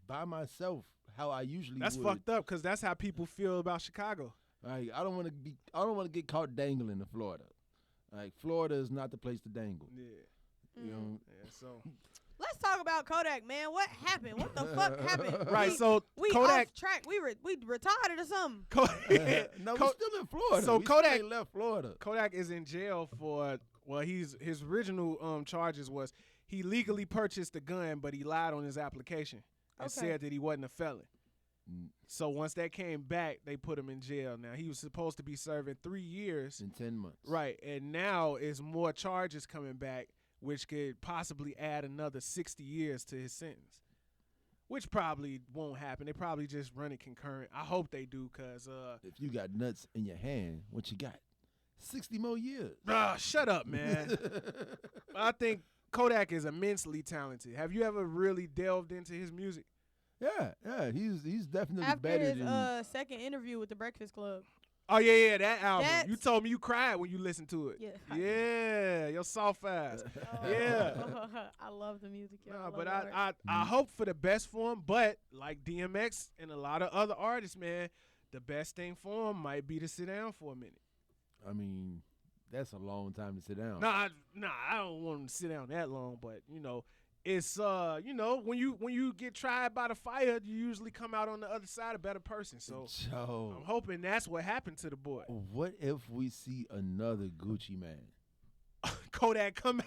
by myself how I usually That's would. fucked up because that's how people feel about Chicago. Like I don't want to get caught dangling in Florida. Like Florida is not the place to dangle. Yeah. You know. Yeah. So Let's talk about Kodak, man. What happened? What the fuck happened? right. So we Kodak. off track. We retarded or something. No, we're still in Florida. So we Kodak- still ain't left Florida. Kodak is in jail for his original charges was he legally purchased a gun, but he lied on his application and Okay. said that he wasn't a felon. Mm. So once that came back, they put him in jail. Now he was supposed to be serving 3 years, In 10 months. right? And now is more charges coming back, which could possibly add another 60 years to his sentence, which probably won't happen. They probably just run it concurrent. I hope they do, cause If you got nuts in your hand, what you got? 60 more years. shut up, man. I think Kodak is immensely talented. Have you ever really delved into his music? Yeah, he's definitely After better his than. second interview with the Breakfast Club. Oh yeah, that album. That's- You told me you cried when you listened to it. Yeah. Yeah, your soft ass. Oh, Yeah. I love the music. Yo. Nah, love but the art. I hope for the best for him. But like DMX and a lot of other artists, man, the best thing for him might be to sit down for a minute. I mean, that's a long time to sit down. Nah, I don't want him to sit down that long. But it's when you get tried by the fire, you usually come out on the other side a better person. So Joe, I'm hoping that's what happened to the boy. what if we see another Gucci man? Kodak come.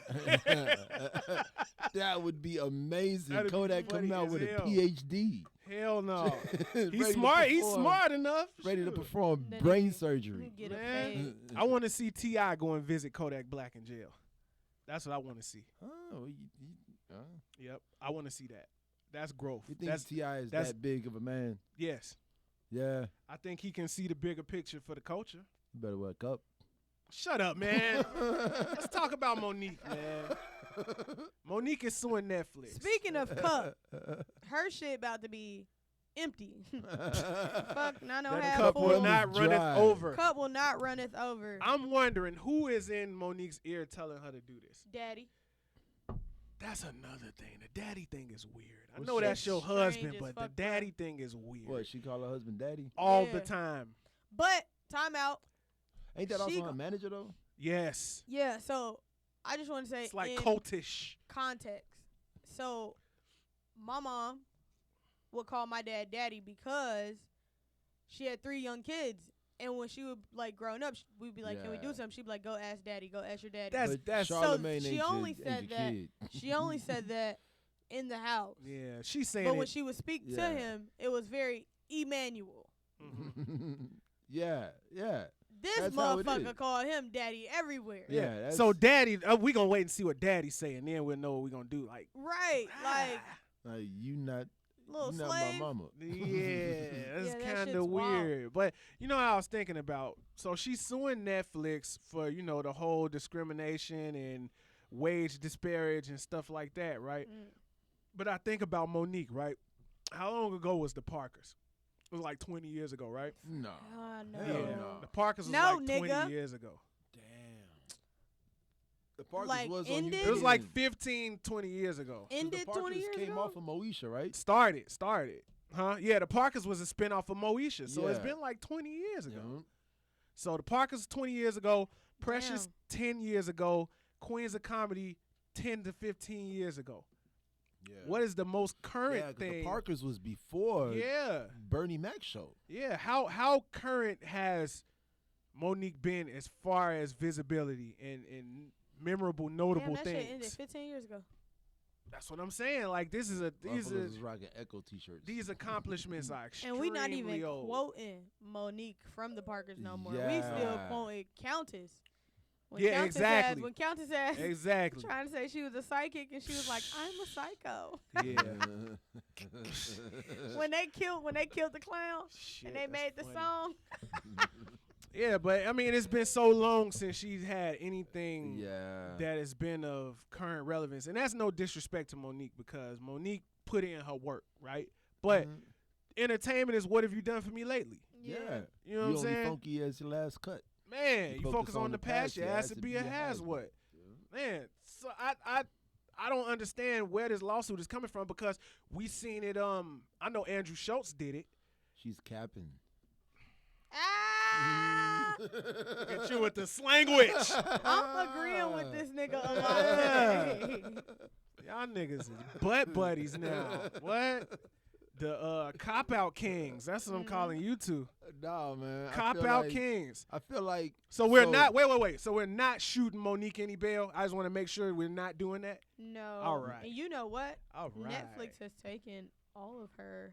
That would be amazing. That'd be Kodak coming funny out as with hell. a PhD. Hell no. Ready He's to smart. He's perform- smart enough. Ready to Shoot. perform Then brain he- surgery. Get a Man. fade. I want to see T.I. go and visit Kodak Black in jail. That's what I want to see. Oh, Yep, I want to see that. That's growth. you think That's T.I. is that's- that big of a man? yes. Yeah, I think he can see the bigger picture for the culture. you better wake up. Shut up, man. Let's talk about Monique, man. Monique is suing Netflix. Speaking of cup, her shit about to be empty. Fuck, not no That half cup full. will not Dry. runneth over. Cup will not runneth over. I'm wondering who is in Monique's ear telling her to do this. Daddy. That's another thing. The daddy thing is weird. I Well, know shit. that's your Strange husband, as but the fuck, bro. daddy thing is weird. What, she call her husband daddy? All Yeah. the time. But time out. Ain't that She also go- her manager though? Yes. Yeah, so I just want to say It's like in cultish. context. So my mom would call my dad daddy because she had 3 young kids. And when she would like growing up, we'd be like, "Can we do Yeah. something?" She'd be like, "Go ask daddy. Go ask your daddy." That's- But that's- So Charlamagne she ain't only your, said ain't your that. kid. She only said that in the house. Yeah, she's saying But it. when she would speak to Yeah. him, it was very Emmanuel. Yeah. This That's how it motherfucker is. called him daddy everywhere. Yeah. that's- So daddy, we gonna wait and see what daddy's saying, then we'll know what we gonna do. Like, Right. Like, you not, little you not slave. my mama. yeah, that's Yeah, that kind shit's of wild. weird. But you know what I was thinking about? So she's suing Netflix for the whole discrimination and wage disparage and stuff like that, right? Mm. But I think about Monique, right? How long ago was the Parkers? It was like 20 years ago, right? No. No. Hell Yeah, no. the Parkers was No, like 20 nigga. years ago. Damn. The Parkers Like, was on ended? you. It was like 15, 20 years ago. Ended 20 years came ago? off of Moesha, right? Started. Huh? Yeah, the Parkers was a spinoff of Moesha. So it's Yeah. been like 20 years ago. Yeah. So the Parkers 20 years ago, Precious Damn. 10 years ago, Queens of Comedy 10 to 15 years ago. Yeah. What is the most current 'cause thing? the Parkers was before Yeah. Bernie Mac show. Yeah. How current has Monique been as far as visibility and memorable, notable Damn, that shit ended things? 15 years ago. That's what I'm saying. Like these Motherfuckers was rocking Echo t-shirts. these accomplishments are And extremely we not even old. quoting Monique from the Parkers no more. We still Yeah. quoting Countess. When Yeah, Countess exactly. Ass, when Countess Ass Exactly. trying to say she was a psychic and she was like, I'm a psycho. Yeah. when they killed the clown Shit, and they that's made the funny. song. Yeah, but I mean, it's been so long since she's had anything Yeah. that has been of current relevance, and that's no disrespect to Monique because Monique put in her work, right? But Mhm. entertainment is what have you done for me lately? Yeah. You know what I'm only saying? funky as your last cut. Man, you focus on the past, your ass to be a has what? Man, so I don't understand where this lawsuit is coming from because we seen it. I know Andrew Schultz did it. She's capping. Ah, Get you with the slanguage. I'm agreeing with this nigga a lot today. Y'all niggas is butt buddies now. What? The cop out kings. That's what I'm calling you two. No, man. Cop out kings. I feel like. So we're not. Wait. So we're not shooting Monique any bail. I just want to make sure we're not doing that. No. All right. And you know what? All right. Netflix has taken all of her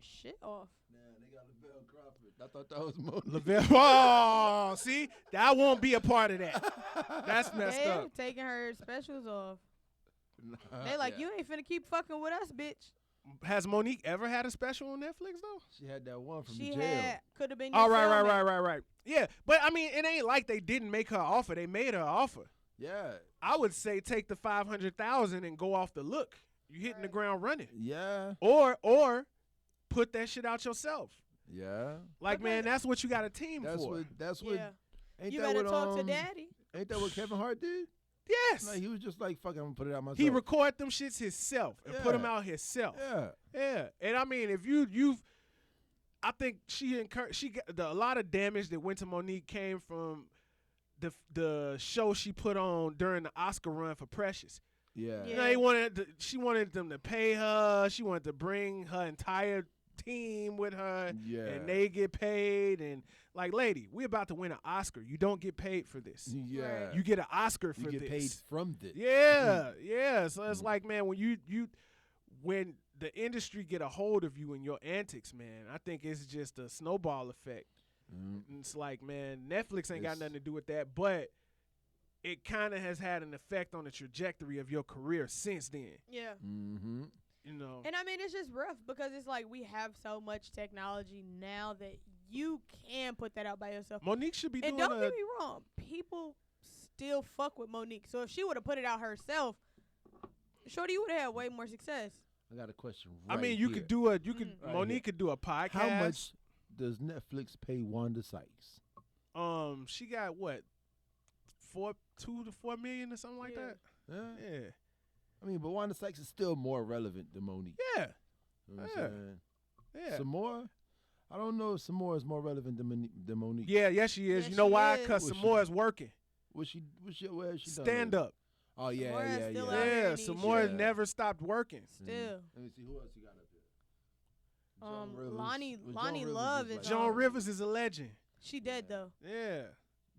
shit off. Man, they got Lavelle Crawford. I thought that was Monique. Lavelle. Oh, see, that won't be a part of that. That's messed They're up. taking her specials off. Nah, They like, yeah. you ain't finna keep fucking with us, bitch. Has Monique ever had a special on Netflix though? She had that one from She the jail. could have been. Oh, your cellmate. right. Yeah, but I mean, it ain't like they didn't make her offer. They made her offer. Yeah. I would say take the 500,000 and go off the look. You hitting the Right. ground running, Yeah. or put that shit out yourself. Yeah. Like, Okay. man, that's what you got a team That's for. what. That's what. Yeah. Ain't You that better what, talk to daddy. Ain't that what Kevin Hart did? Yes, Like he was just like, "Fuck, I'm gonna put it out myself." he recorded them shits himself and put them Yeah. out himself. Yeah. Yeah, and I mean, if you've, I think she got a lot of damage that went to Monique came from the show she put on during the Oscar run for Precious. Yeah. Yeah. You know, she wanted them to pay her. She wanted to bring her entire team with her, Yeah. and they get paid. And like, lady, we about to win an Oscar. You don't get paid for this. Yeah. You get an Oscar for You get this. paid from this. Yeah, yeah. So it's like, man, when the industry get a hold of you and your antics, man, I think it's just a snowball effect. Mm. And it's like, man, Netflix ain't got It's- nothing to do with that, but it kind of has had an effect on the trajectory of your career since then. Yeah. Mm-hmm. You know, And I mean, it's just rough because it's like we have so much technology now that you can put that out by yourself. Monique should be And doing don't get me wrong, people still fuck with Monique. So if she would have put it out herself, Shorty would have had way more success. I got a question. I Right mean, you here. could do a, you could, Right Monique here. could do a podcast. How much does Netflix pay Wanda Sykes? She got what, 2 to 4 million or something like Yeah. that. Yeah. Yeah, I mean, but Wanda Sykes is still more relevant than Monique. yeah, You know what Yeah. I'm saying? yeah. Samora? I don't know if Samora is more relevant than Monique. Yeah, yes, she is. Yes, you know she why? is. Because What she Samoa's working. where is she done Stand lately? up. Oh yeah, Samora's yeah, still yeah. out here Yeah, in these Samoa Yeah. never stopped working. Still. Let me see who else you got up here. Joan Rivers. Lonnie Well, Joan Rivers Love is like- Joan Rivers is a legend. She dead though. Yeah.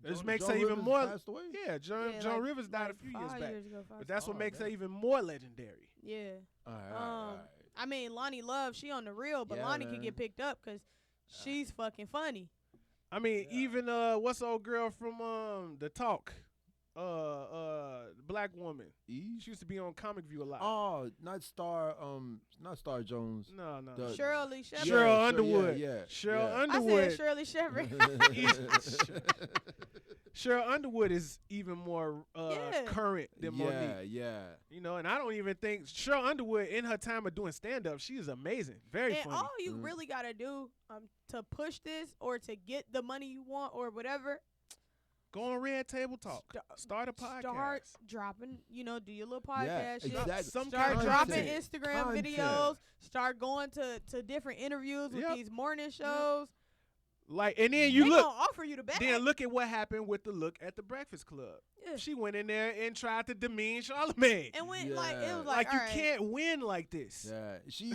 This Joan- makes Joan her even Rivers more. passed away? Yeah, Joan Yeah, like- Rivers died like a few years 5 back. years ago, But that's what Oh, makes her man. even more legendary. Yeah. All right. I mean, Lonnie Love, she on the real, but Yeah, Lonnie man. could get picked up because she's fucking funny. I mean, Yeah. even what's the old girl from The Talk? The black woman. Eve? She used to be on Comic View a lot. Oh, not Star Jones. No. The- Shirley Shepard. Yeah, Cheryl sure, Underwood. yeah, Cheryl yeah. I Underwood. said Shirley Shepard. Cheryl Underwood is even more Yeah. current than yeah, Monique. yeah. You know, and I don't even think Cheryl Underwood in her time of doing stand up, she is amazing. Very And funny. all you Mm. really gotta do to push this or to get the money you want or whatever, Go on Red Table Talk. Sta- Start a podcast. start dropping. Do your little podcast Yeah, shit. exactly. Some Start kind of dropping content. Instagram Content. videos. Start going to different interviews with Yep. these morning shows. Like, and then They you gonna look. offer you the bag. Then look at what happened with the look at the Breakfast Club. Yeah. She went in there and tried to demean Charlamagne. And when it Yeah. was Like, like, you all right. can't win like this. Yeah. She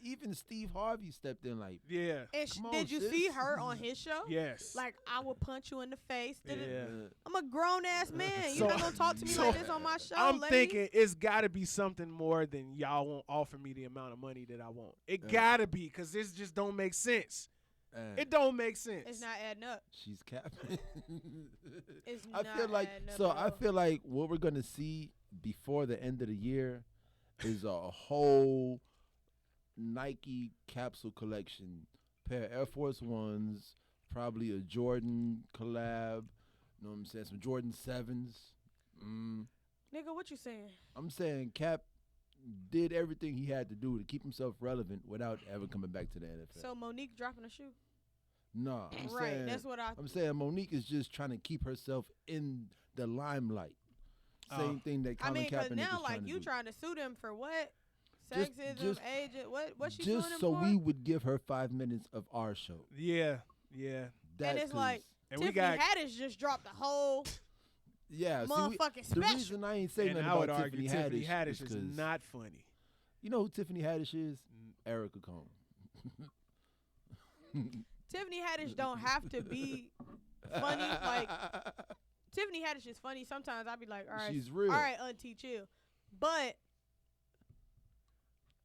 even Steve Harvey stepped in like, Yeah. And Come on, did you sis. see her on his show? Yes. Like, I will punch you in the face. Yeah. I'm a grown ass man. So- You're not gonna talk to me so like this on my show. I'm lady. thinking it's got to be something more than y'all won't offer me the amount of money that I want. It Yeah. got to be, because this just don't make sense. It don't make sense. It's not adding up. She's capping. It's I not feel like adding up so. at I all. feel like what we're gonna see before the end of the year is a whole Nike capsule collection, pair of Air Force Ones, probably a Jordan collab. You know what I'm saying? Some Jordan 7s. Nigga, what you saying? I'm saying Cap did everything he had to do to keep himself relevant without ever coming back to the NFL. So Monique dropping a shoe? No, I'm Right, saying that's what I'm saying Monique is just trying to keep herself in the limelight. Same thing that I Colin mean, because Kaepernick now, is like, trying you to do. trying to sue them for what? Just- Sexism, just- age, what she suing Just them so for? we would give her 5 minutes of our show. Yeah. And it's like, And we Tiffany got. Haddish just dropped a whole yeah, see, motherfucking the special. reason I ain't saying And nothing I would about argue Tiffany Tiffany Haddish Haddish is 'cause not funny. you know who Tiffany Haddish is? Erica Cohn. Tiffany Haddish don't have to be funny. Like, Tiffany Haddish is funny. Sometimes I'd be like, all right, She's real. all right, auntie, chill. But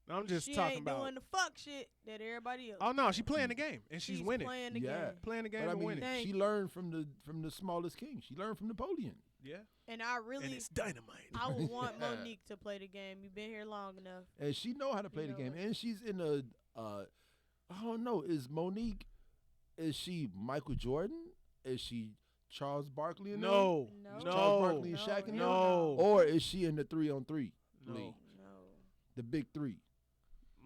I'm just she talking ain't about. doing the fuck shit that everybody else. Oh no, she's playing the game and she's winning. Playing the Yeah. game. Playing the game But I and mean, winning. Thank she learned from the smallest king. She learned from Napoleon. Yeah. And I And really, it's dynamite. I would want Monique to play the game. You've been here long enough. And she know how to play You the know game. it. And she's in a I don't know, is Monique, is she Michael Jordan? Is she Charles Barkley in No. No. Charles Barkley and Shaq in there? No. Or is she in the 3-on-3 No. league? No. The big three?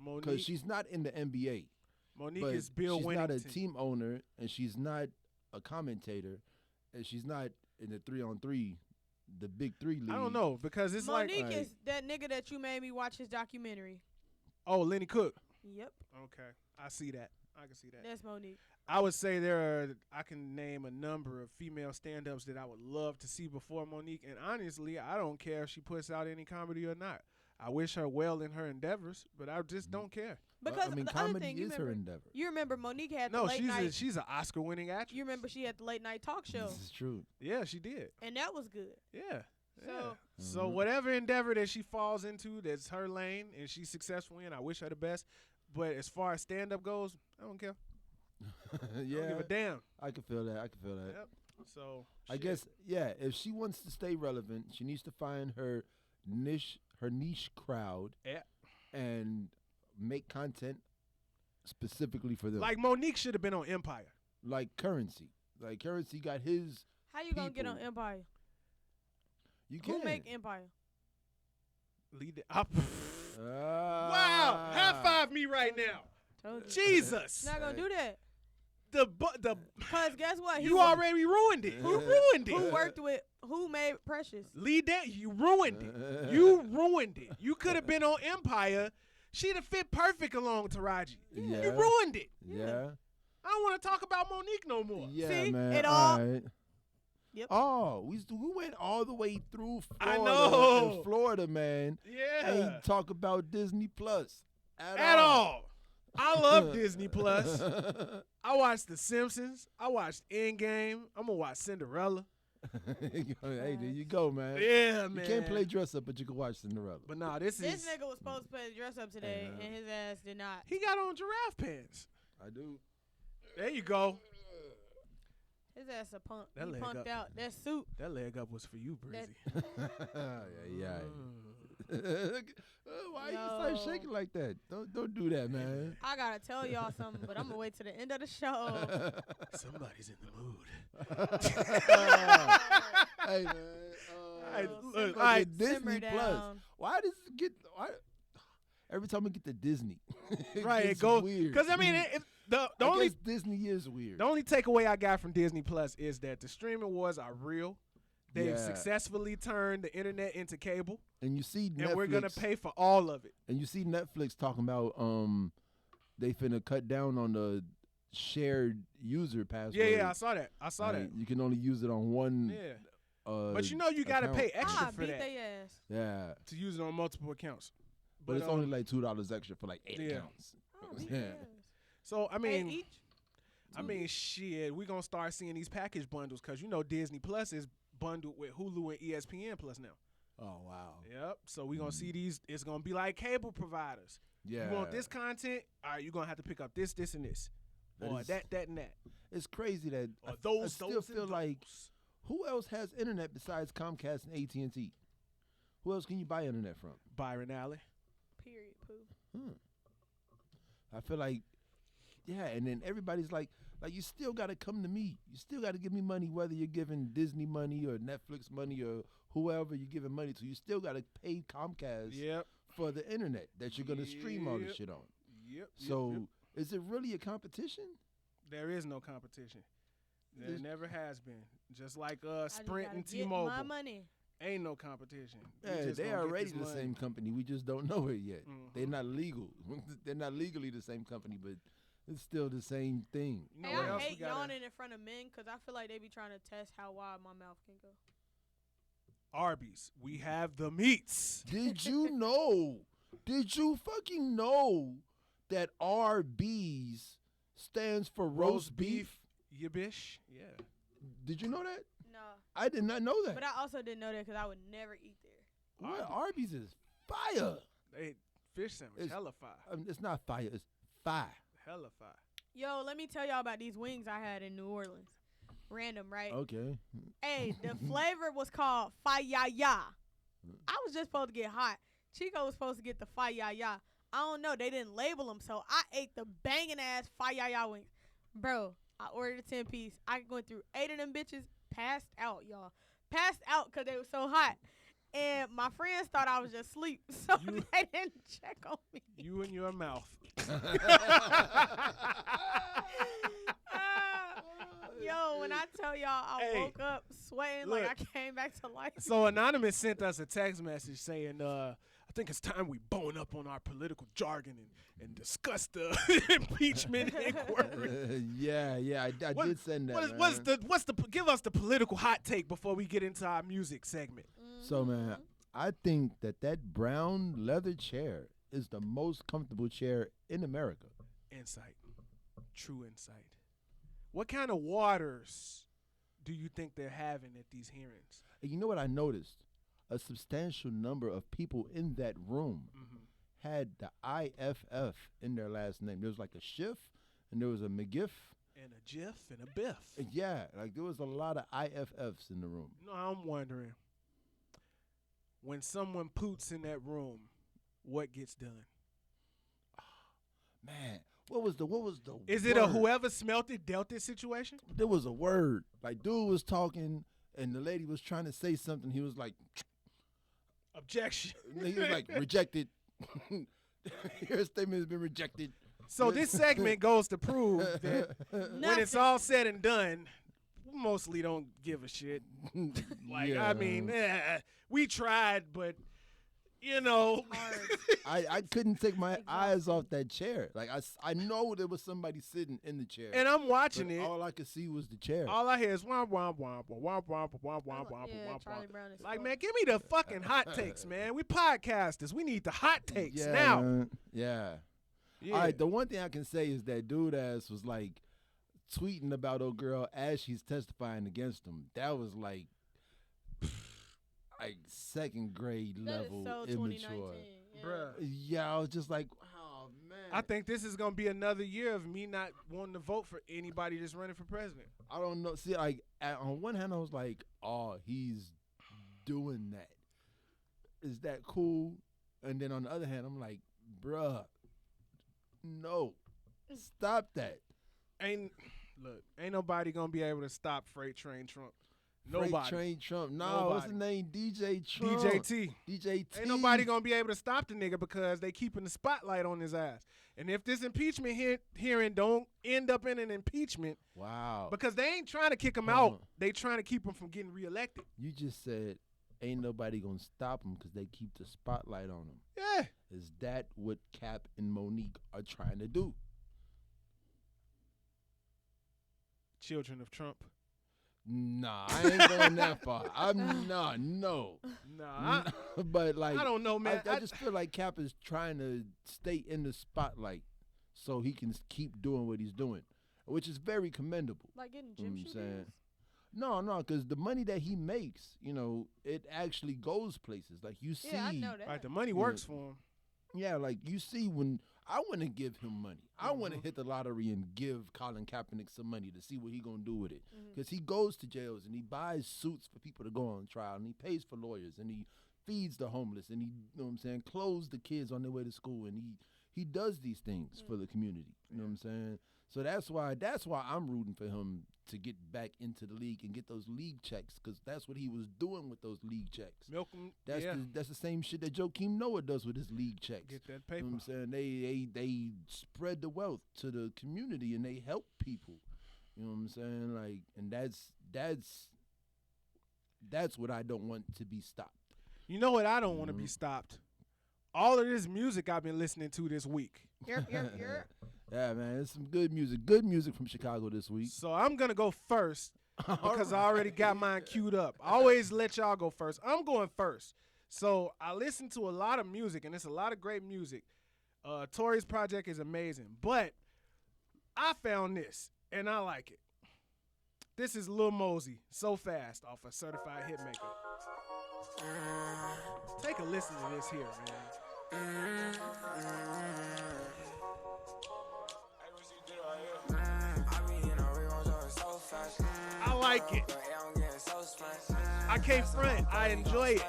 Because Monique, she's not in the NBA. Monique But is Bill she's Winnington. not a team owner, and she's not a commentator, and she's not in the 3-on-3, the big three league. I don't know because it's Monique like, is that nigga that you made me watch his documentary. oh, Lenny Cook. Yep, Okay, I see that. I can see that. that's Monique. I would say I can name a number of female stand-ups that I would love to see before Monique. And honestly, I don't care if she puts out any comedy or not. I wish her well in her endeavors, but I just don't care. Because I mean, the other comedy thing, you is her remember, endeavor. you remember Monique had the No, late night. she's an Oscar-winning actress. You remember she had the late night talk show, This is true. Yeah, she did. and that was good. Yeah. So- Yeah. So Mhm. whatever endeavor that she falls into that's her lane and she's successful in, I wish her the best. But as far as stand-up goes, I don't care. I don't Yeah, give a damn. I can feel that. I can feel that. Yep. So I shit. guess, yeah, if she wants to stay relevant, she needs to find her niche crowd Yeah. and make content specifically for them. Like Monique should have been on Empire. Like Currency. Like Currency got his. How you gonna get on People. Empire? You can. Who make Empire? Lead it up. Ah. Wow! High five me right now. Told you. Jesus. Not gonna do that. The Cause guess what? you already ruined it. You ruined Who it. worked with? Who made Precious? Lead that. You ruined it. You ruined it. You could have been on Empire. She'd have fit perfect along Taraji. Yeah. You ruined it. Yeah. I don't want to talk about Monique no more. Yeah, See? man. It all- right. Yep. Oh, we went all the way through I Florida. know. And Florida, man. Yeah. Ain't talk about Disney Plus At all. I love Disney Plus. I watched The Simpsons. I watched Endgame. I'm gonna watch Cinderella. Hey, there you go, man. Yeah, You man. can't play dress up, but you can watch Cinderella. But nah, this This is. nigga was supposed to play dress up today, Uh-huh. and his ass did not. He got on giraffe pants. I do. There you go. His ass a punk. That He leg punked up. out. That suit. That leg up was for you, Breezy. yeah. Mm. Why you Yo. start shaking like that? Don't do that, man. I gotta tell y'all something, but I'm gonna wait to the end of the show. Somebody's in the mood. Hey, man. Hey, Oh, look, simmer- I- Okay, Disney simmer Plus. down. Why does it get? Why? Every time we get to Disney, Right, it gets goes weird. because I mean, if the I only guess Disney is weird. the only takeaway I got from Disney Plus is that the streaming wars are real. They've Yeah. successfully turned the internet into cable, And you see Netflix, and we're gonna pay for all of it. And you see Netflix talking about they finna cut down on the shared user password. Yeah, I saw that. I saw that. Like, you can only use it on one. Yeah, Uh, but you know you gotta account. pay extra Ah, for beat that they ass. Yeah, to use it on multiple accounts. but it's only like $2 extra for like 8 Yeah. accounts. Oh, beat Yeah. they ass. so. I mean, Hey, each. I mean, shit, we gonna start seeing these package bundles because you know Disney Plus is bundled with Hulu and ESPN Plus now. Oh wow. Yep. So we gonna see these. It's gonna be like cable providers. Yeah. You want this content? All right, you're gonna have to pick up this, and this. or that, and that. It's crazy that Or I those, still those, feel and like those. who else has internet besides Comcast and AT&T? Who else can you buy internet from? Byron Alley. Period. Pooh. I feel like, yeah, and then everybody's like you still got to come to me. You still got to give me money, whether you're giving Disney money or Netflix money or whoever you're giving money to. You still got to pay Comcast for the internet that you're going to stream all this shit on. Yep. So is it really a competition? There is no competition. There never has been. Just like Sprint and Get T-Mobile. my money. Ain't no competition. Yeah, they are already the same company. We just don't know it yet. They're not legal. They're not legally the same company, but it's still the same thing. You know Hey, what I else hate we gotta- yawning in front of men because I feel like they be trying to test how wide my mouth can go. Arby's. We have the meats. Did you know? Did you fucking know that RB's stands for roast beef? Yibish. Yeah. Did you know that? No. I did not know that. But I also didn't know that because I would never eat there. What? Arby's is fire. They fish sandwich. It's- Hella fire. It's not fire. It's fire. Hella fire. Yo, let me tell y'all about these wings I had in New Orleans. Random, right? Okay. Hey, the flavor was called Fire-Ya. I was just supposed to get hot. Chico was supposed to get the Fire-Ya. I don't know. They didn't label them, so I ate the banging ass Fire-Ya wings. Bro, I ordered a 10-piece. I went through 8 of them bitches. Passed out, y'all. Passed out because they were so hot. And my friends thought I was just asleep, so they didn't check on me. You and your mouth. Yo, when I tell y'all I Hey, woke up sweating look. like I came back to life. So Anonymous sent us a text message saying, I think it's time we bone up on our political jargon and discuss the impeachment inquiry. Yeah, I did send that. Give us the political hot take before we get into our music segment. So, man, I think that brown leather chair is the most comfortable chair in America. Insight. True insight. What kind of waters do you think they're having at these hearings? And you know what I noticed? A substantial number of people in that room had the IFF in their last name. There was like a Schiff, and there was a McGiff. And a Jiff and a Biff. Yeah, like there was a lot of IFFs in the room. No, I'm wondering, when someone poots in that room, what gets done? Man, what was the Is it a word? whoever smelt it dealt it situation? There was a word. Like, dude was talking, and the lady was trying to say something. He was like, Objection. he was like, rejected. Your statement has been rejected. So this segment goes to prove that when it's all said and done, we mostly don't give a shit. Like, Yeah. I mean, we tried, but, you know. I couldn't take my eyes off that chair. Like, I know there was somebody sitting in the chair. And I'm watching but it. all I could see was the chair. All I hear is womp, womp, womp, womp, womp, womp, womp, womp, Yeah, womp, Charlie womp. Brown is Like, fucked. man, give me the fucking hot takes, man. We podcasters. We need the hot takes yeah, now. man. Yeah. Yeah. All right, the one thing I can say is that dude ass was like tweeting about old girl as she's testifying against him. That was like second grade That is level so immature. 2019. Yeah. Bruh. Yeah, I was just like, oh man. I think this is going to be another year of me not wanting to vote for anybody that's running for president. I don't know. See, like on one hand, I was like, oh, he's doing that. Is that cool? And then on the other hand, I'm like, bruh, no, stop that. Ain't nobody going to be able to stop Freight Train Trump. Nobody. Freight Train Trump. No, what's the name? DJ Trump. DJT. DJT. Ain't nobody going to be able to stop the nigga because they keeping the spotlight on his ass. And if this impeachment hearing don't end up in an impeachment, Wow. because they ain't trying to kick him Hold out, on. they trying to keep him from getting reelected. You just said ain't nobody gonna stop him because they keep the spotlight on him. Yeah. Is that what Cap and Monique are trying to do? Children of Trump. Nah, I ain't going that far. I'm not. No. Nah, But like, I don't know, man. I just feel like Cap is trying to stay in the spotlight so he can keep doing what he's doing, which is very commendable. Like getting You know what gym I'm shoes. saying? No, because the money that he makes, it actually goes places. Like you see, Yeah, I know that. Right, the money works for him. yeah, like you see when I want to give him money. I want to hit the lottery and give Colin Kaepernick some money to see what he gonna do with it. Because he goes to jails and he buys suits for people to go on trial and he pays for lawyers and he feeds the homeless and he, you know what I'm saying, clothes the kids on their way to school and he does these things for the community. You know what I'm saying? So that's why I'm rooting for him to get back into the league and get those league checks, because that's what he was doing with those league checks. Milk 'em, That's the same shit that Joakim Noah does with his league checks. Get that paper. You know what I'm saying? They spread the wealth to the community and they help people. You know what I'm saying? Like, and that's what I don't want to be stopped. You know what I don't want to be stopped? All of this music I've been listening to this week. You're Yeah, man, it's some good music from Chicago this week. So I'm going to go first because I already got mine queued up. I always let y'all go first. I'm going first. So I listen to a lot of music, and it's a lot of great music. Tori's project is amazing. But I found this, and I like it. This is Lil Mosey, So Fast, off of Certified Hitmaker. Take a listen to this here, man. I like it. I can't front. I enjoy it.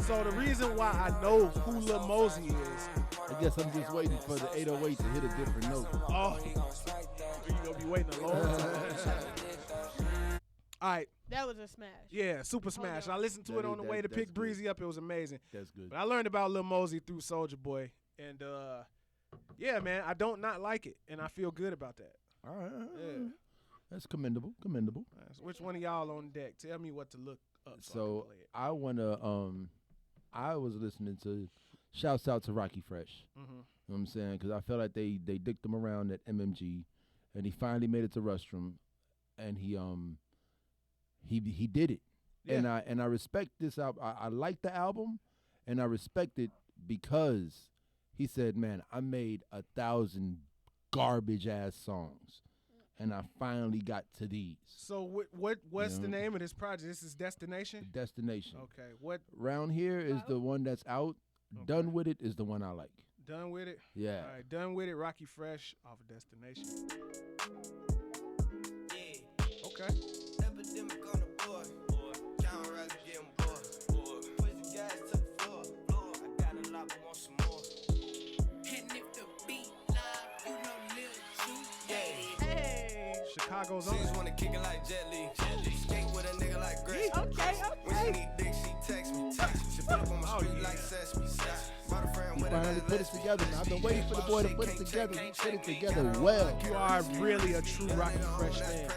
So the reason why I know who Lil Mosey is, I guess I'm just waiting for the 808 to hit a different note. oh, you gonna be waiting a long time. All right. That was a smash. Yeah, super smash. I listened to it on the way to pick good. Breezy up. It was amazing. That's good. But I learned about Lil Mosey through Soulja Boy, and yeah, man, I don't not like it, and I feel good about that. All right. Yeah. That's commendable. So which one of y'all on deck? Tell me what to look up so I can play it. I wanna I was listening to shouts out to Rocky Fresh. You know what I'm saying? Because I felt like they dicked him around at MMG, and he finally made it to Rustrum, and he did it. Yeah. And I respect this album. I like the album, and I respect it because he said, "Man, I made 1,000 garbage ass songs, and I finally got to these." So what's the name of this project? This is Destination? Destination. Okay. What? Round Here is the one that's out. Okay. Done With It is the one I like. Done With It? Yeah. All right, Done With It, Rocky Fresh off of Destination. Yeah. Okay. Epidemic on the board. John Riley getting bored. Push the gas to the floor. I got a lot, but want some more. And if the beat live, you know Lil Chu. Yeah. Hey. Chicago's on. She's wanna kick it like Jet Li. Skate with a nigga like Grace. Okay. When she need dick, she text me. She pull up on my street like Sesame. Brought a friend He with her finally that put it lets me. together. Now, I've been waiting for the boy to put it together. He put it together well. You are really a true Rocky Fresh fan.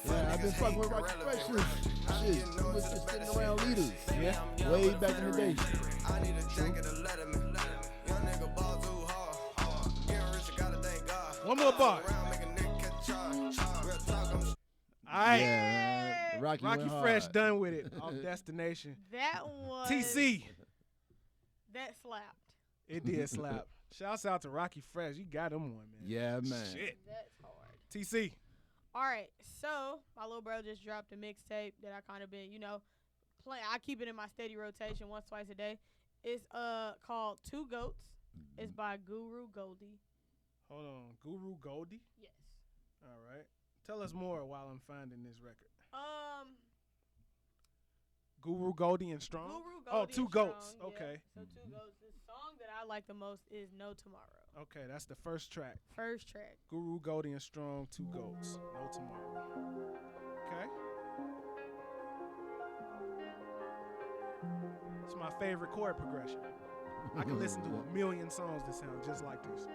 Yeah, I've been fucking with Rocky Fresh since shit. He was just sitting around leaders. Yeah. Way back in the day. I need a jacket to let him in. Young nigga ball too hard. Getting rich, I gotta thank God. One more bar. Around, make a nigga catch a charge. Real talk, I'm All right. Yeah, Rocky went Fresh, hard. Done With It off Destination. That was TC. That slapped. It did slap. Shouts out to Rocky Fresh. You got him one, man. Yeah, man. Shit. That's hard. TC. All right, so my little bro just dropped a mixtape that I kind of been, playing. I keep it in my steady rotation once, twice a day. It's called Two Goats. It's by Guru Goldie. Hold on. Guru Goldie? Yes. All right. Tell us more while I'm finding this record. Guru Goldie and Strong? Guru Goldie Oh, Two and Goats. Strong, yeah. Okay. So Two Goats. The song that I like the most is No Tomorrow. Okay, that's the first track. First track. Guru Goldie and Strong, Two Goats. No Tomorrow. Okay. It's my favorite chord progression. I can listen to a million songs that sound just like this.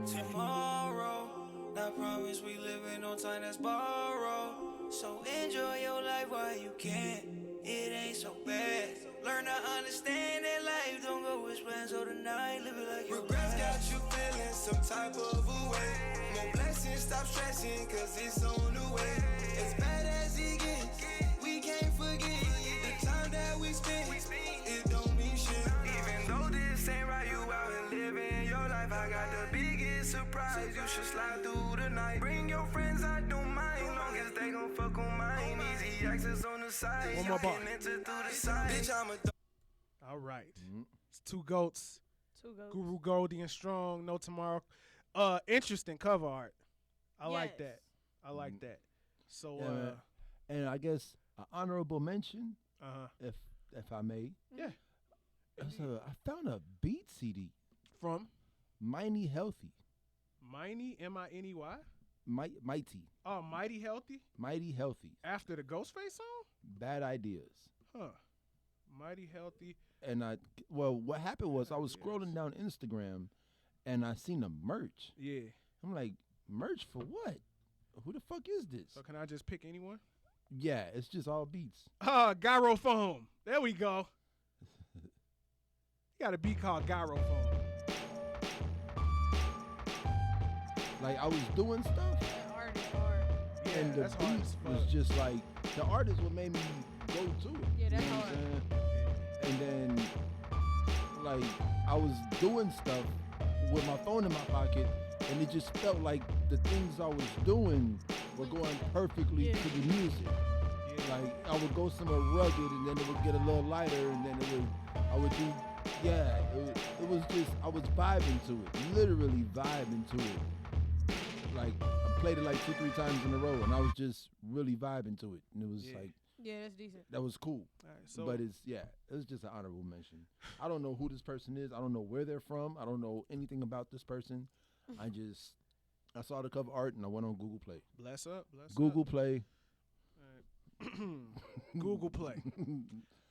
tomorrow. I promise we living on time that's borrowed. So enjoy your life while you can. It ain't so bad. Learn to understand that life don't go as planned. So tonight, live it like you regrets got you feeling some type of a way. More blessings, stop stressing, cause it's on the way. As bad as it gets, we can't forget the time that we spent. It don't mean shit. Even though this ain't right, you out and living your life. I got the biggest surprise. You should slide through the night. Bring your friends, I don't mind. Long as they gon' fuck on mine. Easy access on the side. One more bar. Enter through the side. Bitch, I'm a All right. It's two goats. Two goats. Guru Goldie and Strong. No Tomorrow. Interesting cover art. I like that. I like that. So and I guess an honorable mention, if I may. Yeah. I found a beat CD From Mighty Healthy. Miney, Miney. Mighty. Oh, Mighty Healthy. Mighty Healthy. After the Ghostface song. Bad Ideas. Huh. Mighty Healthy. And what happened was I was scrolling down Instagram, and I seen the merch. Yeah. I'm like, merch for what? Who the fuck is this? So can I just pick anyone? Yeah, it's just all beats. Gyro Foam. There we go. You got a beat called Gyro Foam. Like, I was doing stuff, Yeah, art is hard. Yeah, and the that's hard beat as fuck. was just like, the artist what made me go to it. Yeah, that's you know what hard. I'm saying? And then, like, I was doing stuff with my phone in my pocket, and it just felt like the things I was doing were going perfectly Yeah. to the music. Yeah. Like, I would go somewhere rugged, and then it would get a little lighter, and then I would do, it was just, I was vibing to it, literally vibing to it. Like, I played it like 2-3 times in a row, and I was just really vibing to it, and it was like, Yeah, that's decent. that was cool. All right, so But it was just an honorable mention. I don't know who this person is. I don't know where they're from. I don't know anything about this person. I saw the cover art and I went on Google Play. bless up. Google Play. Google Play.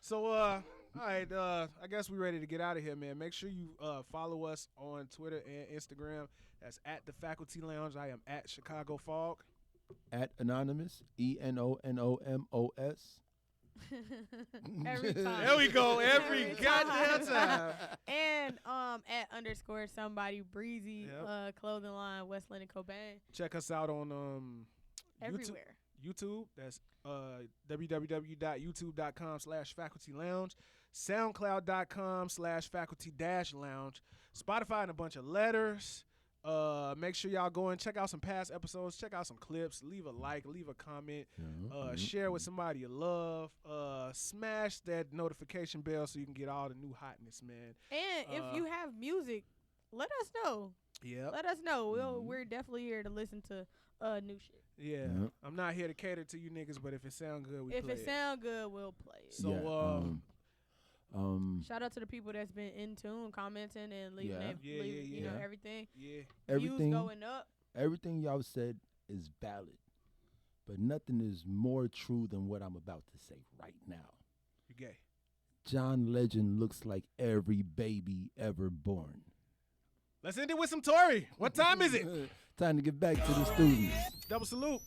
So, all right, I guess we're ready to get out of here, man. Make sure you follow us on Twitter and Instagram. That's at The Faculty Lounge. I am at Chicago Fog. At Anonymous, ENONOMOS. Every time. There we go. Every Every goddamn time. And at _ somebody breezy Yep. clothing line Westland and Cobain Check us out on everywhere. YouTube. That's www.youtube.com/faculty lounge, soundcloud.com/faculty-lounge, Spotify and a bunch of letters. Make sure y'all go and check out some past episodes, check out some clips, leave a like, leave a comment, share with somebody you love, smash that notification bell so you can get all the new hotness, man. And if you have music, let us know. Yeah. Let us know. We're definitely here to listen to new shit. Yeah. Yep. I'm not here to cater to you niggas, but if it sound good, we If play it sound good, we'll play it. So Shout out to the people that's been in tune, commenting and leaving, you know, everything. yeah. everything, Views going up. everything y'all said is valid, but nothing is more true than what I'm about to say right now. You gay. John Legend looks like every baby ever born. Let's end it with some Tory. What time is it? Time to get back to the students. Double salute.